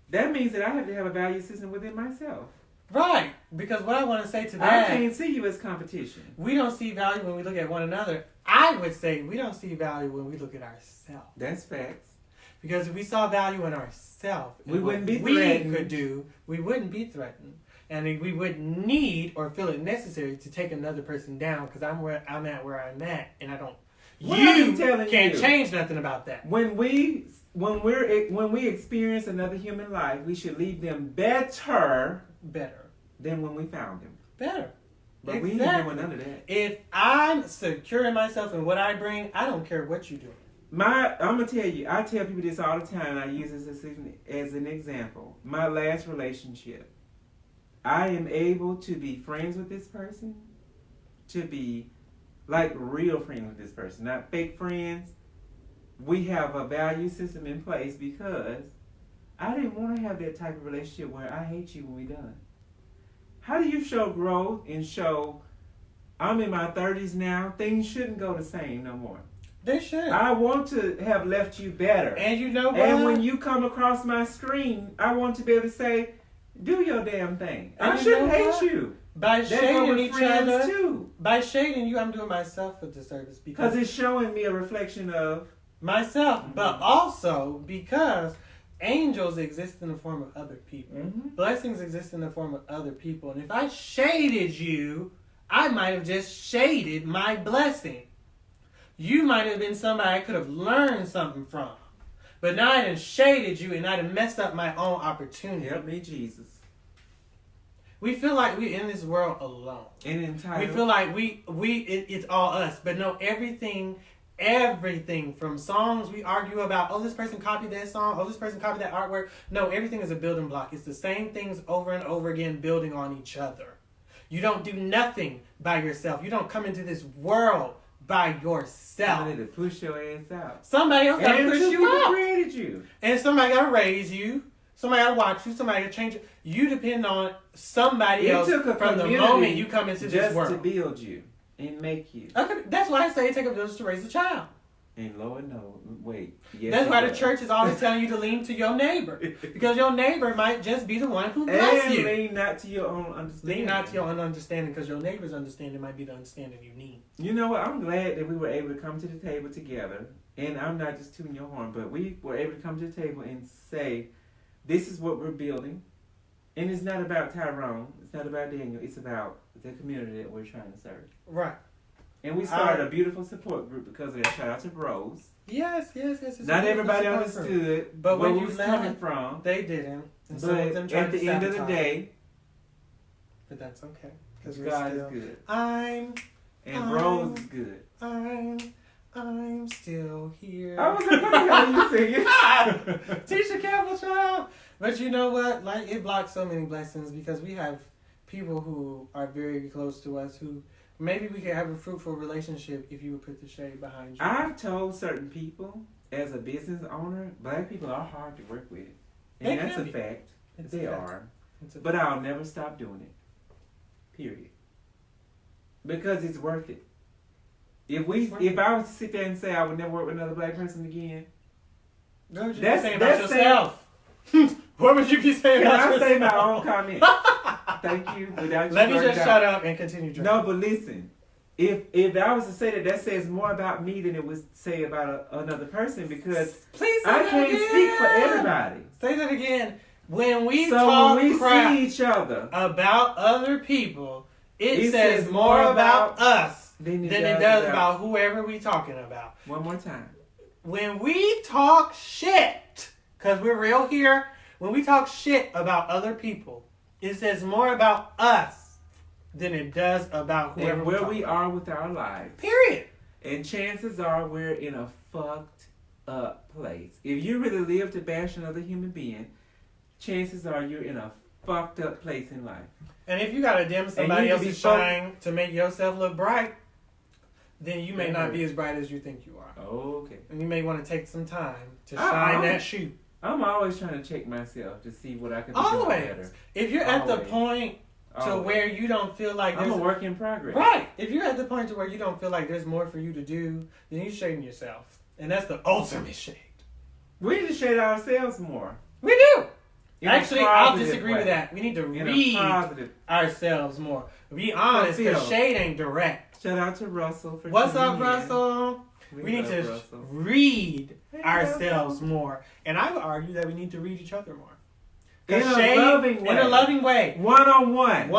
that means that I have to have a value system within myself. Right, because what I want to say to that, I can't see you as competition. We don't see value when we look at one another. I would say we don't see value when we look at ourselves. That's facts. Because if we saw value in ourselves, we wouldn't be threatened. We could do, we wouldn't be threatened. And we wouldn't need or feel it necessary to take another person down because I'm at where I'm at, and I don't. You can't change nothing about that. When we experience another human life, we should leave them better than when we found them. Better. But exactly. we ain't doing none of that. If I'm secure in myself and what I bring, I don't care what you do. I'm gonna tell you. I tell people this all the time. And I use this as an example. My last relationship, I am able to be friends with this person, to be like real friends with this person, not fake friends. We have a value system in place because I didn't want to have that type of relationship where I hate you when we're done. How do you show growth and show I'm in my 30s now? Things shouldn't go the same no more. They should. I want to have left you better. And you know what? And when you come across my screen, I want to be able to say, do your damn thing. And I shouldn't hate you. By shading each other, too. By shading you, I'm doing myself a disservice because it's showing me a reflection of myself, but also because angels exist in the form of other people. Mm-hmm. Blessings exist in the form of other people. And if I shaded you, I might have just shaded my blessing. You might have been somebody I could have learned something from. But now I done shaded you and I done messed up my own opportunity. Help me, Jesus. We feel like we're in this world alone. And entitled. We feel like it's all us. But no, everything from songs we argue about, oh, this person copied that song, oh, this person copied that artwork. No, everything is a building block. It's the same things over and over again building on each other. You don't do nothing by yourself. You don't come into this world by yourself. Somebody to push your ass out. Somebody else got to push you out. Created you. And somebody got to raise you. Somebody got to watch you. Somebody got to change you. You depend on somebody else from the moment you come into this world. Just to build you and make you. Okay, that's why I say it takes a village to raise a child. And Lord, no, wait. Yes, that's why the church is always telling you to lean to your neighbor. Because your neighbor might just be the one who bless you. And lean not to your own understanding. Lean not to your own understanding because your neighbor's understanding might be the understanding you need. You know what? I'm glad that we were able to come to the table together. And I'm not just tooting your horn, but we were able to come to the table and say, this is what we're building. And it's not about Tyrone. It's not about Daniel. It's about the community that we're trying to serve. Right. And we started a beautiful support group because of that. Shout out to Bros. Yes. Not everybody understood but where when we you was left, coming from. They didn't. And but at the end of the day, but that's okay. God is good. And Bros is good. I'm still here. I was like, what the hell are you singing? Tisha Campbell, child. But you know what? Like, it blocks so many blessings because we have people who are very close to us who maybe we could have a fruitful relationship if you would put the shade behind you. I've told certain people, as a business owner, black people are hard to work with. And that's a fact. They are. But I'll never stop doing it. Period. Because it's worth it. If I was to sit there and say I would never work with another black person again, what would you be saying about yourself? What would you be saying about yourself? Can I say my own comment? Thank you. Let me just shut up and continue drinking. No, but listen. If I was to say that says more about me than it would say about another person because please say I that can't again. speak for everybody. Say that again. When we see each other about other people, it says more about us than it does about whoever we talking about. One more time. When we talk shit, because we're real here, when we talk shit about other people, it says more about us than it does about whoever and where we are with our lives. Period. And chances are we're in a fucked up place. If you really live to bash another human being, chances are you're in a fucked up place in life. And if you gotta dim somebody else's shine to make yourself look bright, then you may not be as bright as you think you are. Okay. And you may want to take some time to shine that shoe. I'm always trying to check myself to see what I can do better. If you're at the point to where you don't feel like I'm a work in progress. Right. If you're at the point to where you don't feel like there's more for you to do, then you're shading yourself. And that's the ultimate shade. We need to shade ourselves more. We do. Actually, I'll disagree with that. We need to read ourselves more. Be honest, because shade ain't direct. Shout out to Russell for What's up, Russell? We need to read ourselves more. And I would argue that we need to read each other more. In a loving way. One-on-one.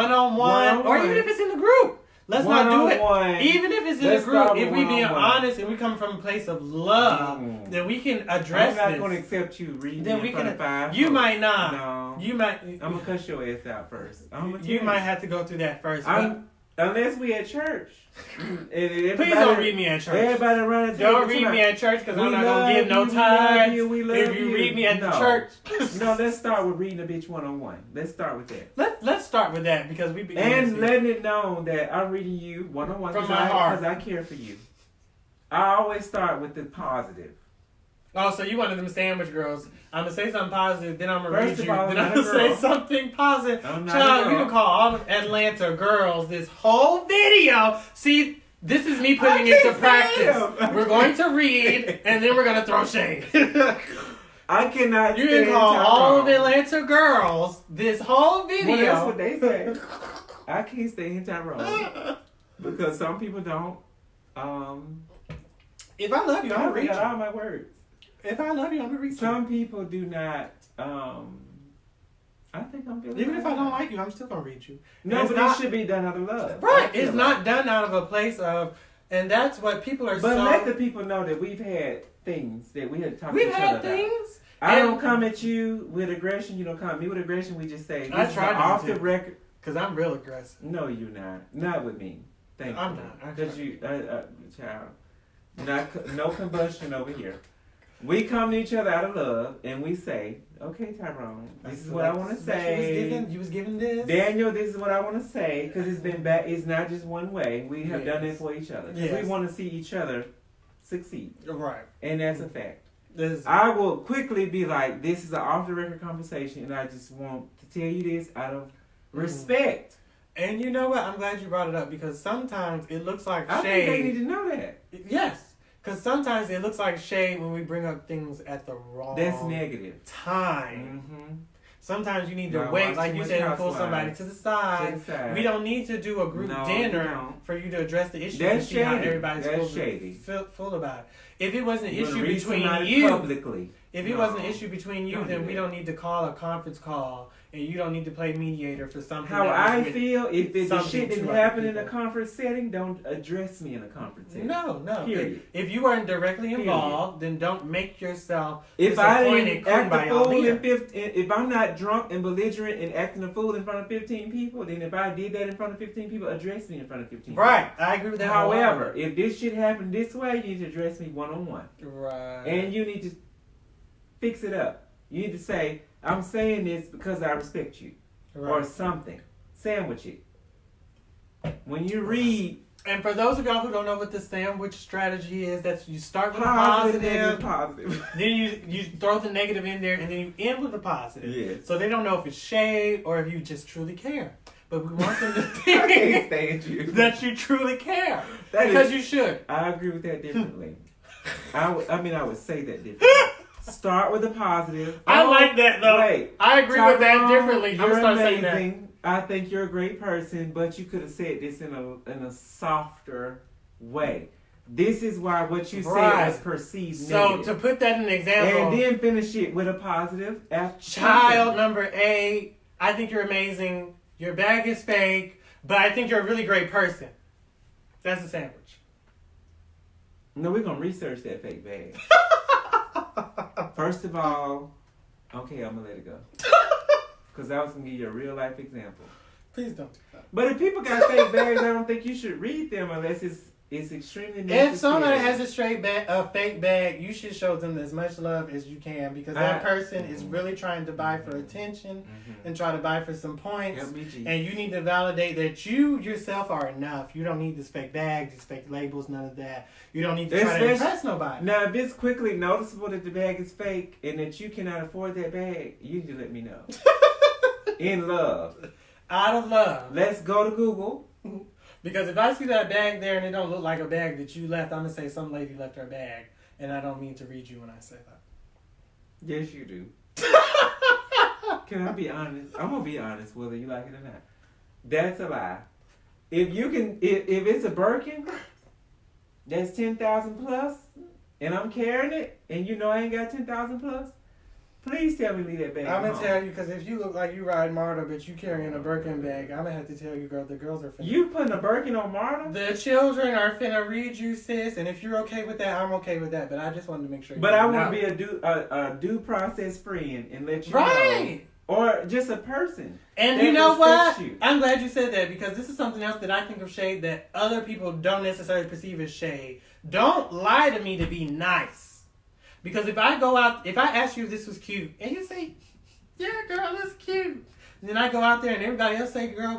Or even if it's in the group. Let's not do it. Even if it's in the group, if we being honest and we come from a place of love, then we can address this. I'm not going to accept you reading in front of 5 You might not. No. You might. I'm going to cuss your ass out first. You might have to go through that first. Unless we at church. Please don't read me at church. Everybody running. Don't read me at church because I'm not going to give no tithes. If you read me at the church. No, let's start with reading a bitch one-on-one. Let's start with that. Let's start with that because we and letting it known that I'm reading you one-on-one from my heart because I care for you. I always start with the positive. Oh, so you one of them sandwich girls. I'm going to say something positive, then I'm going to read you. All, then I'm going to say something positive. Child, you can call all of Atlanta girls this whole video. See, this is me putting it into practice. We're going to read, and then we're going to throw shade. I cannot. You can call all of Atlanta girls this whole video. Well, that's what they say. I can't stay in Tyrone. Because some people don't. If I love you, I'm going to read you. all my words. If I love you, I'm going to read you. Some people do not. I think I'm feeling. Even if I don't like you, I'm still going to read you. No, but it should be done out of love. Right. It's not done out of a place of. And that's what people are But let the people know that we've had things that we had talked to each other about. We've had things. I don't come at you with aggression. You don't come at me with aggression. We just say, I tried off the record. Because I'm real aggressive. No, you're not. Not with me. Thank you. I'm not. Because child. No combustion over here. We come to each other out of love and we say, okay, Tyrone, this is what I want to say. You was given this. Daniel, this is what I want to say because it's been bad. It's not just one way. We have done it for each other. We want to see each other succeed. Right. And that's a fact. I will quickly be like, this is an off-the-record conversation and I just want to tell you this out of respect. And you know what? I'm glad you brought it up because sometimes it looks like shade. I think they need to know that. Yes. Because sometimes it looks like shade when we bring up things at the wrong time. Mm-hmm. Sometimes you need to wait, like you said, and pull somebody to the side. We don't need to do a group dinner for you to address the issue and see how everybody's full about it. If it was an issue between you, publicly. If it was an issue between you, then we don't need to call a conference call, and you don't need to play mediator for something. How I feel, if the shit didn't happen in a conference setting, don't address me in a conference setting. No. Period. If you weren't directly involved, then don't make yourself if I didn't act by a fool if I'm not drunk and belligerent and acting a fool in front of 15 people, then if I did that in front of 15 people, address me in front of 15 people. Right, I agree with that. However, if this shit happened this way, you need to address me one-on-one. Right. And you need to fix it up. You need to say, I'm saying this because I respect you. Right. Or something. Sandwich it. When you read... And for those of y'all who don't know what the sandwich strategy is, that's you start with positive, a positive. Then you throw the negative in there, and then you end with a positive. Yes. So they don't know if it's shade or if you just truly care. But we want them to I can't stand you. that you truly care. Because you should. I agree with that differently. I would say that differently. Start with a positive. I like that though. Wait, I agree with that differently. You're amazing. I think you're a great person, but you could have said this in a softer way. This is why what you said was perceived negative. So to put that in an example, and then finish it with a positive. Child number 8, I think you're amazing. Your bag is fake, but I think you're a really great person. That's a sandwich. No, we're gonna research that fake bag. First of all, okay, I'm gonna let it go. Because I was going to give you a real life example. Please don't do that. But if people got fake bags, I don't think you should read them unless it's extremely necessary. If somebody has a fake bag, you should show them as much love as you can, because that person is really trying to buy for attention and try to buy for some points. And you need to validate that you yourself are enough. You don't need this fake bag, these fake labels, none of that. You don't need to try to impress nobody. Now, if it's quickly noticeable that the bag is fake and that you cannot afford that bag, you need to let me know. In love. Out of love. Let's go to Google. Because if I see that bag there and it don't look like a bag that you left, I'm going to say some lady left her bag. And I don't mean to read you when I say that. Yes, you do. Can I be honest? I'm going to be honest whether you like it or not. That's a lie. If it's a Birkin that's 10,000 plus and I'm carrying it and you know I ain't got 10,000 plus, please tell me leave that bag. I'm going to tell you, because if you look like you ride Marta, but you carrying a Birkin bag, I'm going to have to tell you, girl, the girls are finna... You putting a Birkin on Marta? The children are finna read you, sis, and if you're okay with that, I'm okay with that, but I just wanted to make sure you But I want to be a due process friend and let you know. Or just a person. And you know what? I'm glad you said that, because this is something else that I think of shade that other people don't necessarily perceive as shade. Don't lie to me to be nice. Because if I ask you if this was cute, and you say, yeah, girl, that's cute. And then I go out there and everybody else say, girl,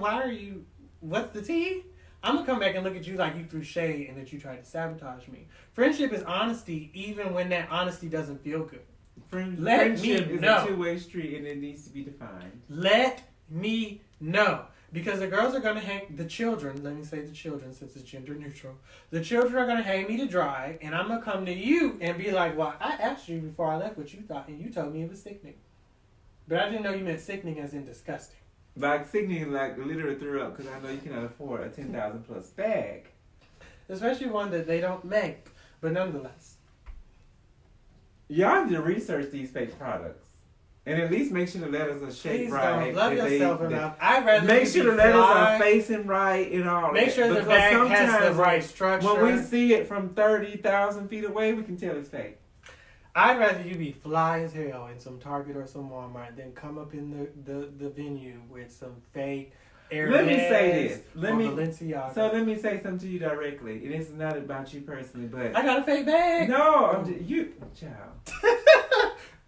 what's the tea? I'm going to come back and look at you like you threw shade and that you tried to sabotage me. Friendship is honesty, even when that honesty doesn't feel good. Friendship is a two-way street and it needs to be defined. Let me know. Because the girls are going to hang, the children, let me say the children since it's gender neutral, the children are going to hang me to dry, and I'm going to come to you and be like, well, I asked you before I left what you thought, and you told me it was sickening. But I didn't know you meant sickening as in disgusting. Like sickening, like literally threw up, because I know you cannot afford a 10,000 plus bag. Especially one that they don't make, but nonetheless. Y'all need to research these fake products. And at least make sure the letters are shaped right. Please don't. Love yourself enough. I'd rather make sure the letters are facing right and all. Make sure the bag has the right structure. When we see it from 30,000 feet away, we can tell it's fake. I'd rather you be fly as hell in some Target or some Walmart than come up in the venue with some fake Hermes. Let me say this. Balenciaga. So let me say something to you directly. And it's not about you personally, but I got a fake bag. No, child.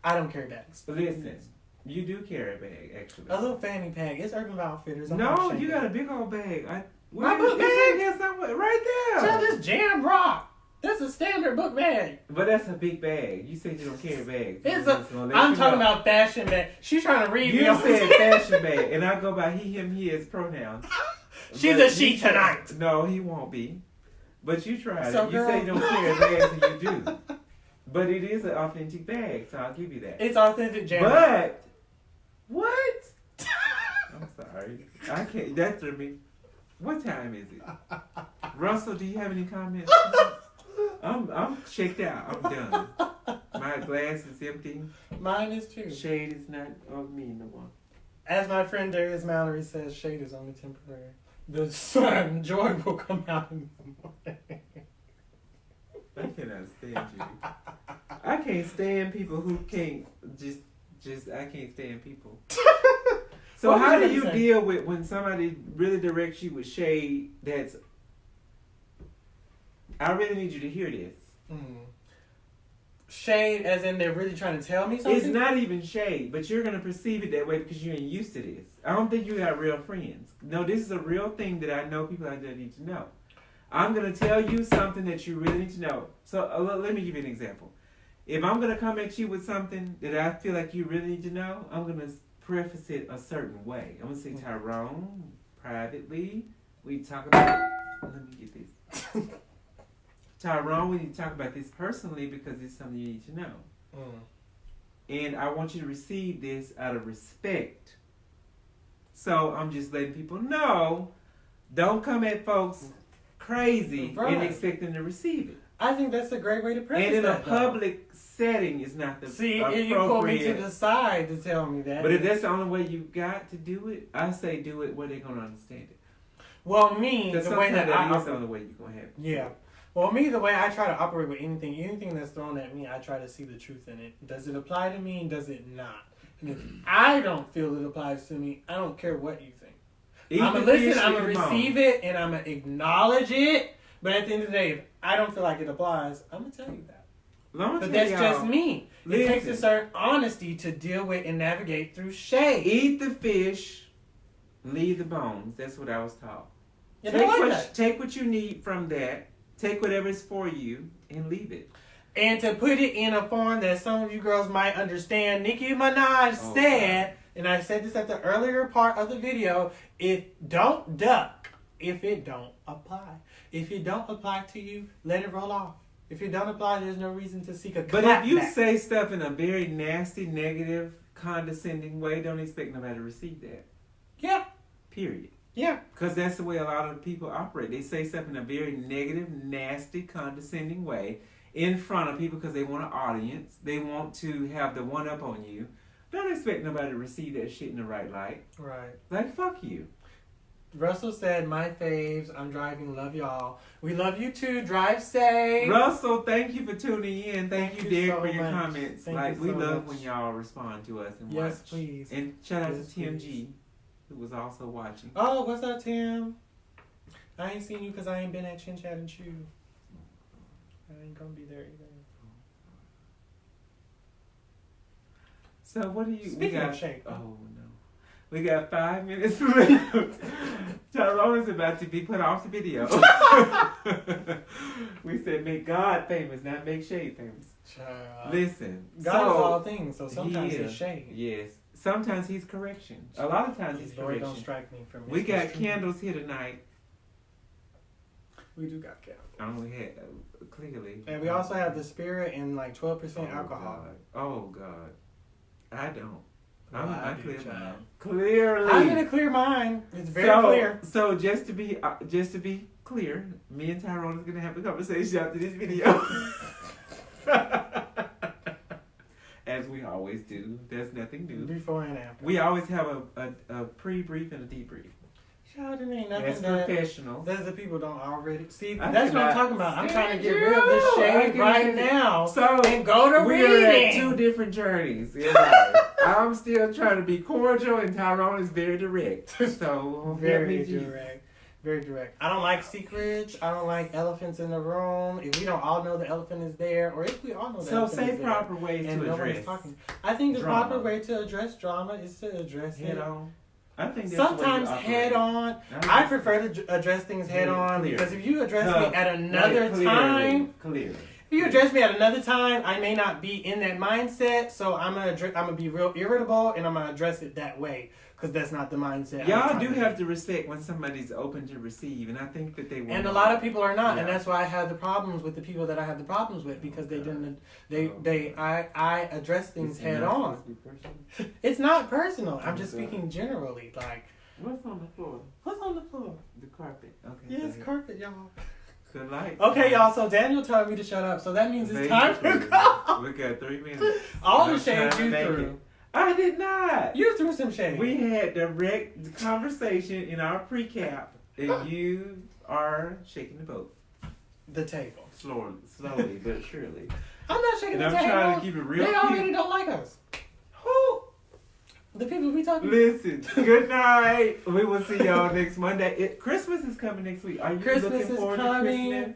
I don't carry bags. Listen, you do carry a bag, actually. A little fanny pack. It's Urban Outfitters. No, you got a big old bag. My book bag? Right there. Child, this Jam Rock. That's a standard book bag. But that's a big bag. You said you don't carry bags. I'm talking about fashion bag. She's trying to read me. You said fashion bag, and I go by he, him, his pronouns. She's a she tonight. No, he won't be. But you tried it. You girl, say you don't carry bags, and you do. But it is an authentic bag, so I'll give you that. It's authentic Jam. But what? I'm sorry. I can't. That threw me. What time is it? Russell, do you have any comments? I'm checked out. I'm done. My glass is empty. Mine is too. Shade is not of me no more. As my friend Darius Mallory says, shade is only temporary. The sun, joy will come out in the morning. I cannot stand you. I can't stand people who can't I can't stand people. So What how was do you you saying? deal with when somebody really directs you with shade that's I really need you to hear this. Shade as in they're really trying to tell me something? It's not even shade, but you're going to perceive it that way because you ain't used to this. I don't think you got real friends. No, this is a real thing that I know people out there need to know. I'm going to tell you something that you really need to know. So let me give you an example. If I'm going to come at you with something that I feel like you really need to know, I'm going to preface it a certain way. I'm going to say, Tyrone, privately, we talk about, let me get this. Tyrone, we need to talk about this personally because it's something you need to know. And I want you to receive this out of respect. So I'm just letting people know, don't come at folks crazy and expect them to receive it. I think that's a great way to preface And in that, a public setting is not the appropriate. You pull me to the side to tell me that. But if that's the only way you got to do it, I say do it where they're going to understand it. Well, me, the way that is the only way you're going to have it. Yeah. Well, me, the way I try to operate with anything that's thrown at me, I try to see the truth in it. Does it apply to me? Does it not? And if I don't feel it applies to me, I don't care what you think. I'm going to listen, I'm going to receive it, and I'm going to acknowledge it. But at the end of the day, if I don't feel like it applies, I'm going to tell you that. But that's just me. It takes a certain honesty to deal with and navigate through shade. Eat the fish, leave the bones. That's what I was taught. Take what you need from that. Take whatever is for you and leave it. And to put it in a form that some of you girls might understand, Nicki Minaj said, and I said this at the earlier part of the video, don't duck if it don't apply. If it don't apply to you, let it roll off. If it don't apply, there's no reason to seek a clap. But if you say stuff in a very nasty, negative, condescending way, don't expect nobody to receive that. Yeah. Period. Yeah. Because that's the way a lot of people operate. They say stuff in a very negative, nasty, condescending way in front of people because they want an audience. They want to have the one up on you. Don't expect nobody to receive that shit in the right light. Right. Like, fuck you. Russell said, my faves, I'm driving, love y'all. We love you too, drive safe. Russell, thank you for tuning in. Thank you, Derek, for your much. comments. Thank we you so love much. when y'all respond to us and yes, watch. Please. And shout out to TMG, please. who was also watching. Oh, what's up, Tim? I ain't seen you because I ain't been at Chin Chat and Chew. I ain't gonna be there either. So what do you... Speaking of shake. Oh, no. We got 5 minutes left. Tyrone is about to be put off the video. We said make God famous, not make shade famous. Listen. God is all things, so sometimes he's shade. Yes. Sometimes he's correction. A lot of times he's correction. Don't strike me from we got candles here tonight. We do got candles. I only had, clearly. And we also have the spirit and like 12% alcohol. God. Oh, God. I don't. I clear mine. Clearly, I'm gonna clear mine. It's very clear. So just to be clear, me and Tyrone is gonna have a conversation after this video, as we always do. There's nothing new. Before and after. We always have a pre-brief and a debrief. Child, it ain't nothing that's professional. That the people don't already see. That's what I'm talking about. I'm trying to get rid of this shade right now. So and go to reading. We're at 2 different journeys. I'm still trying to be cordial, and Tyrone is very direct. So very direct. Very direct. I don't like secrets. I don't like elephants in the room. If we don't all know the elephant is there, or if we all know the elephant is there. So say proper ways to address. I think the proper way to address drama is to address it. I think that's sometimes head on. I prefer to address things head on because if you address me at another time, if you address me at another time, I may not be in that mindset. So I'm gonna be real irritable and I'm gonna address it that way because that's not the mindset. Y'all do have to respect when somebody's open to receive, and I think that they will. And a lot of people are not, and that's why I have the problems with the people that I have the problems with because they didn't. I address things head on. It's not personal. I'm just speaking generally. Like, what's on the floor? What's on the floor? The carpet. Okay. Yes, carpet, y'all. The lights. Okay, y'all. So Daniel told me to shut up. So that means it's time to go. We got 3 minutes. All the shade you threw. I did not. You threw some shade. We had direct conversation in our pre-cap, and you are shaking the boat. The table. Slowly but surely. I'm not shaking the table. And I'm trying to keep it real They already don't like us. Who? The people we talking to. Listen, good night. We will see y'all next Monday. Christmas is coming next week. Are you looking forward to Christmas?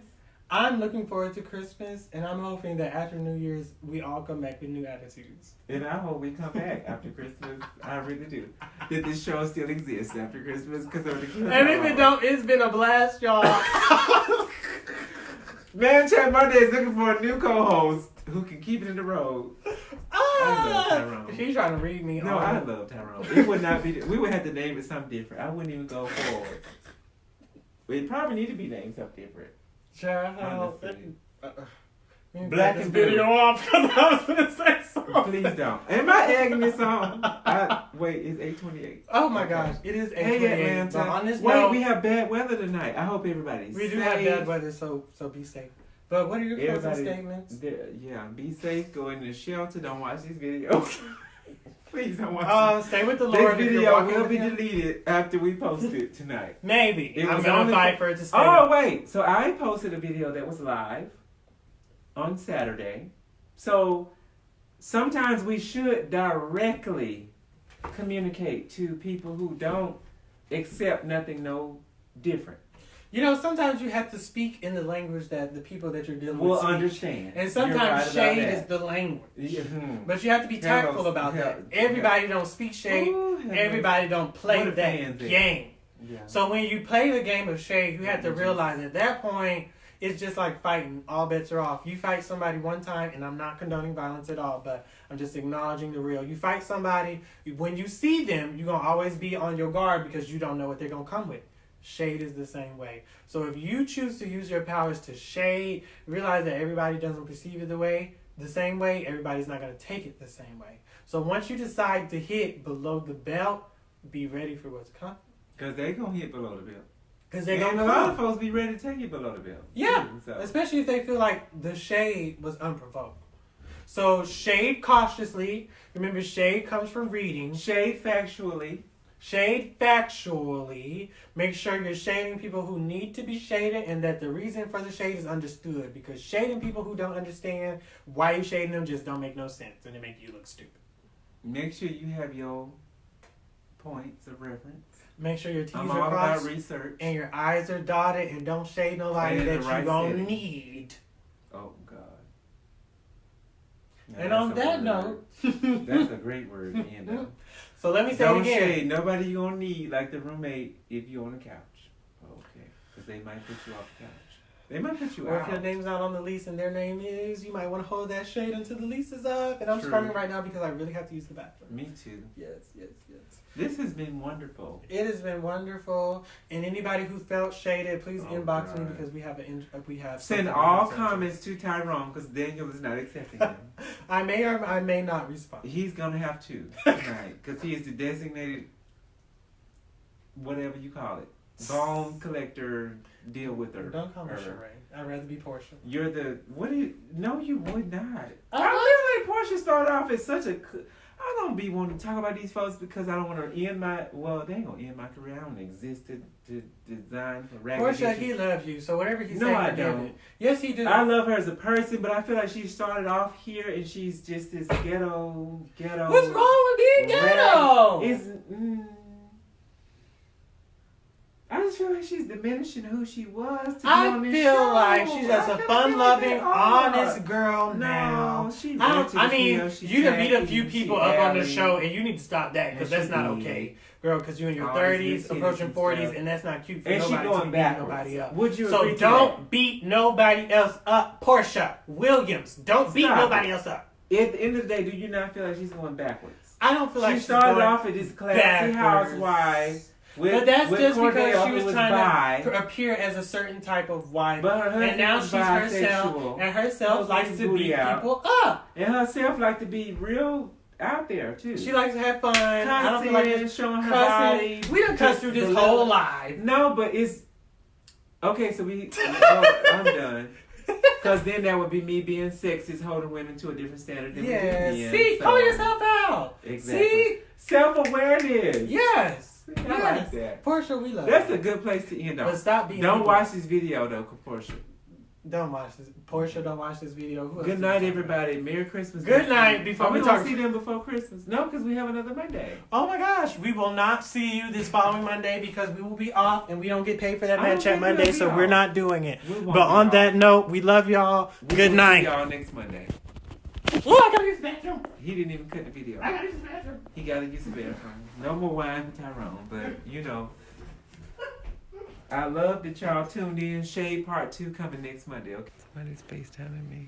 I'm looking forward to Christmas, and I'm hoping that after New Year's, we all come back with new attitudes. And I hope we come back after Christmas. I really do. That this show still exists after Christmas because of the kids. And if it don't, it's been a blast, y'all. Man, Chat Monday is looking for a new co-host who can keep it in the road. I love Tyrone. She's trying to read me. No, I love Tyrone. It would not be. We would have to name it something different. I wouldn't even go forward. It probably need to be named something different. Child. Black and video off because I was going to say something. Please don't. Am I egging this on? Wait, it's 8:28. Oh my gosh, it is 8:28. Hey Atlanta. On this Wait, note, we have bad weather tonight. I hope everybody's we safe. do have bad weather, so be safe. But what are your closing statements? Yeah, be safe. Go in the shelter. Don't watch these videos. Please don't watch Stay with the Lord. This video will be deleted after we post it tonight. Maybe. I'm going to fight for it to stay. Oh, wait. So I posted a video that was live on Saturday. So sometimes we should directly communicate to people who don't accept nothing no different. You know, sometimes you have to speak in the language that the people that you're dealing with will speak. understand. And sometimes shade is the language. Yeah. But you have to be tactful about that. Everybody don't speak shade. Everybody don't play that game. Yeah. So when you play the game of shade, you have to realize at that point, it's just like fighting. All bets are off. You fight somebody one time, and I'm not condoning violence at all, but I'm just acknowledging the real. You fight somebody, when you see them, you're going to always be on your guard because you don't know what they're going to come with. Shade is the same way. So if you choose to use your powers to shade, realize that everybody doesn't perceive it the same way. Everybody's not going to take it the same way. So once you decide to hit below the belt, be ready for what's coming. Because they're going to hit below the belt. Because they're going to a lot of folks be ready to take it below the belt. Yeah, so. Especially if they feel like the shade was unprovoked. So shade cautiously. Remember, shade comes from reading. Shade factually. Shade factually. Make sure you're shading people who need to be shaded and that the reason for the shade is understood. Because shading people who don't understand why you're shading them just don't make no sense and it make you look stupid. Make sure you have your points of reference. Make sure your T's I'm are all crossed about research. and your I's are dotted and don't shade nobody that you don't need. Oh, God. Now and on that note... that's a great word to end on. So let me say it again. Don't shade nobody you gonna need like the roommate if you're on the couch. Okay. Because they might put you off the couch. They might put you out. Or if your name's not on the lease and their name is, you might want to hold that shade until the lease is up. And I'm scrubbing right now because I really have to use the bathroom. Me too. Yes. This has been wonderful. It has been wonderful. And anybody who felt shaded, please inbox me because we have send all comments to Tyrone because Daniel is not accepting them. I may or I may not respond. He's gonna have to tonight because he is the designated whatever you call it, bone collector. Deal with her. Don't call me Sheree. I'd rather be Portia. You're the no, you would not. I feel like Portia started off as such a. I don't be wanting to talk about these folks because I don't want to end my. Well, they ain't gonna end my career. I don't exist to design for ragged. Portia, he loves you, so whatever he says, I don't. It. Yes, he do. I love her as a person, but I feel like she started off here and she's just this ghetto. What's wrong with being ghetto? I just feel like she's diminishing who she was. I feel like she's just a fun-loving, honest girl now. I mean, you can meet a few people up on the show, and you need to stop that because that's not okay, girl. Because you're in your 30s, approaching 40s, and that's not cute for nobody to beat nobody up. Would you? So don't beat nobody else up, Portia Williams. Don't beat nobody else up. At the end of the day, do you not feel like she's going backwards? I don't feel like she started off as this classy housewife. But that's just because she was trying to appear as a certain type of wife. And now she's herself. And herself likes to beat people up. And herself likes to be real out there, too. She likes to have fun. Cussing, I don't feel like showing her body. We done cussed through this whole life. No, but Okay, so I'm done. Because then that would be me being sexist, holding women to a different standard than we do men. See, So- call yourself out. Exactly. See? Self-awareness. Yes. I like that. Portia, we love That's you. a good place to end on. But stop being Don't people. watch this video though, Portia. Don't watch this. Portia, don't watch this video. Who else Good do night, we talk everybody. Merry Christmas. Good night, before we we talk- don't see them before Christmas. No, because we have another Monday. about? Oh my gosh, we will not see you this following Monday because we will be off and we don't get paid for that I don't match chat think we'll Monday, be so off. we're not doing it. We won't But be on off. that note, we love y'all. We Good will night. See y'all next Monday. Oh, I gotta use the bathroom. He didn't even cut the video. I gotta use the bathroom. He got to use the bathroom. No more wine for Tyrone, but you know. I love that y'all tuned in. Shade Part 2 coming next Monday. Okay. Somebody's FaceTiming me.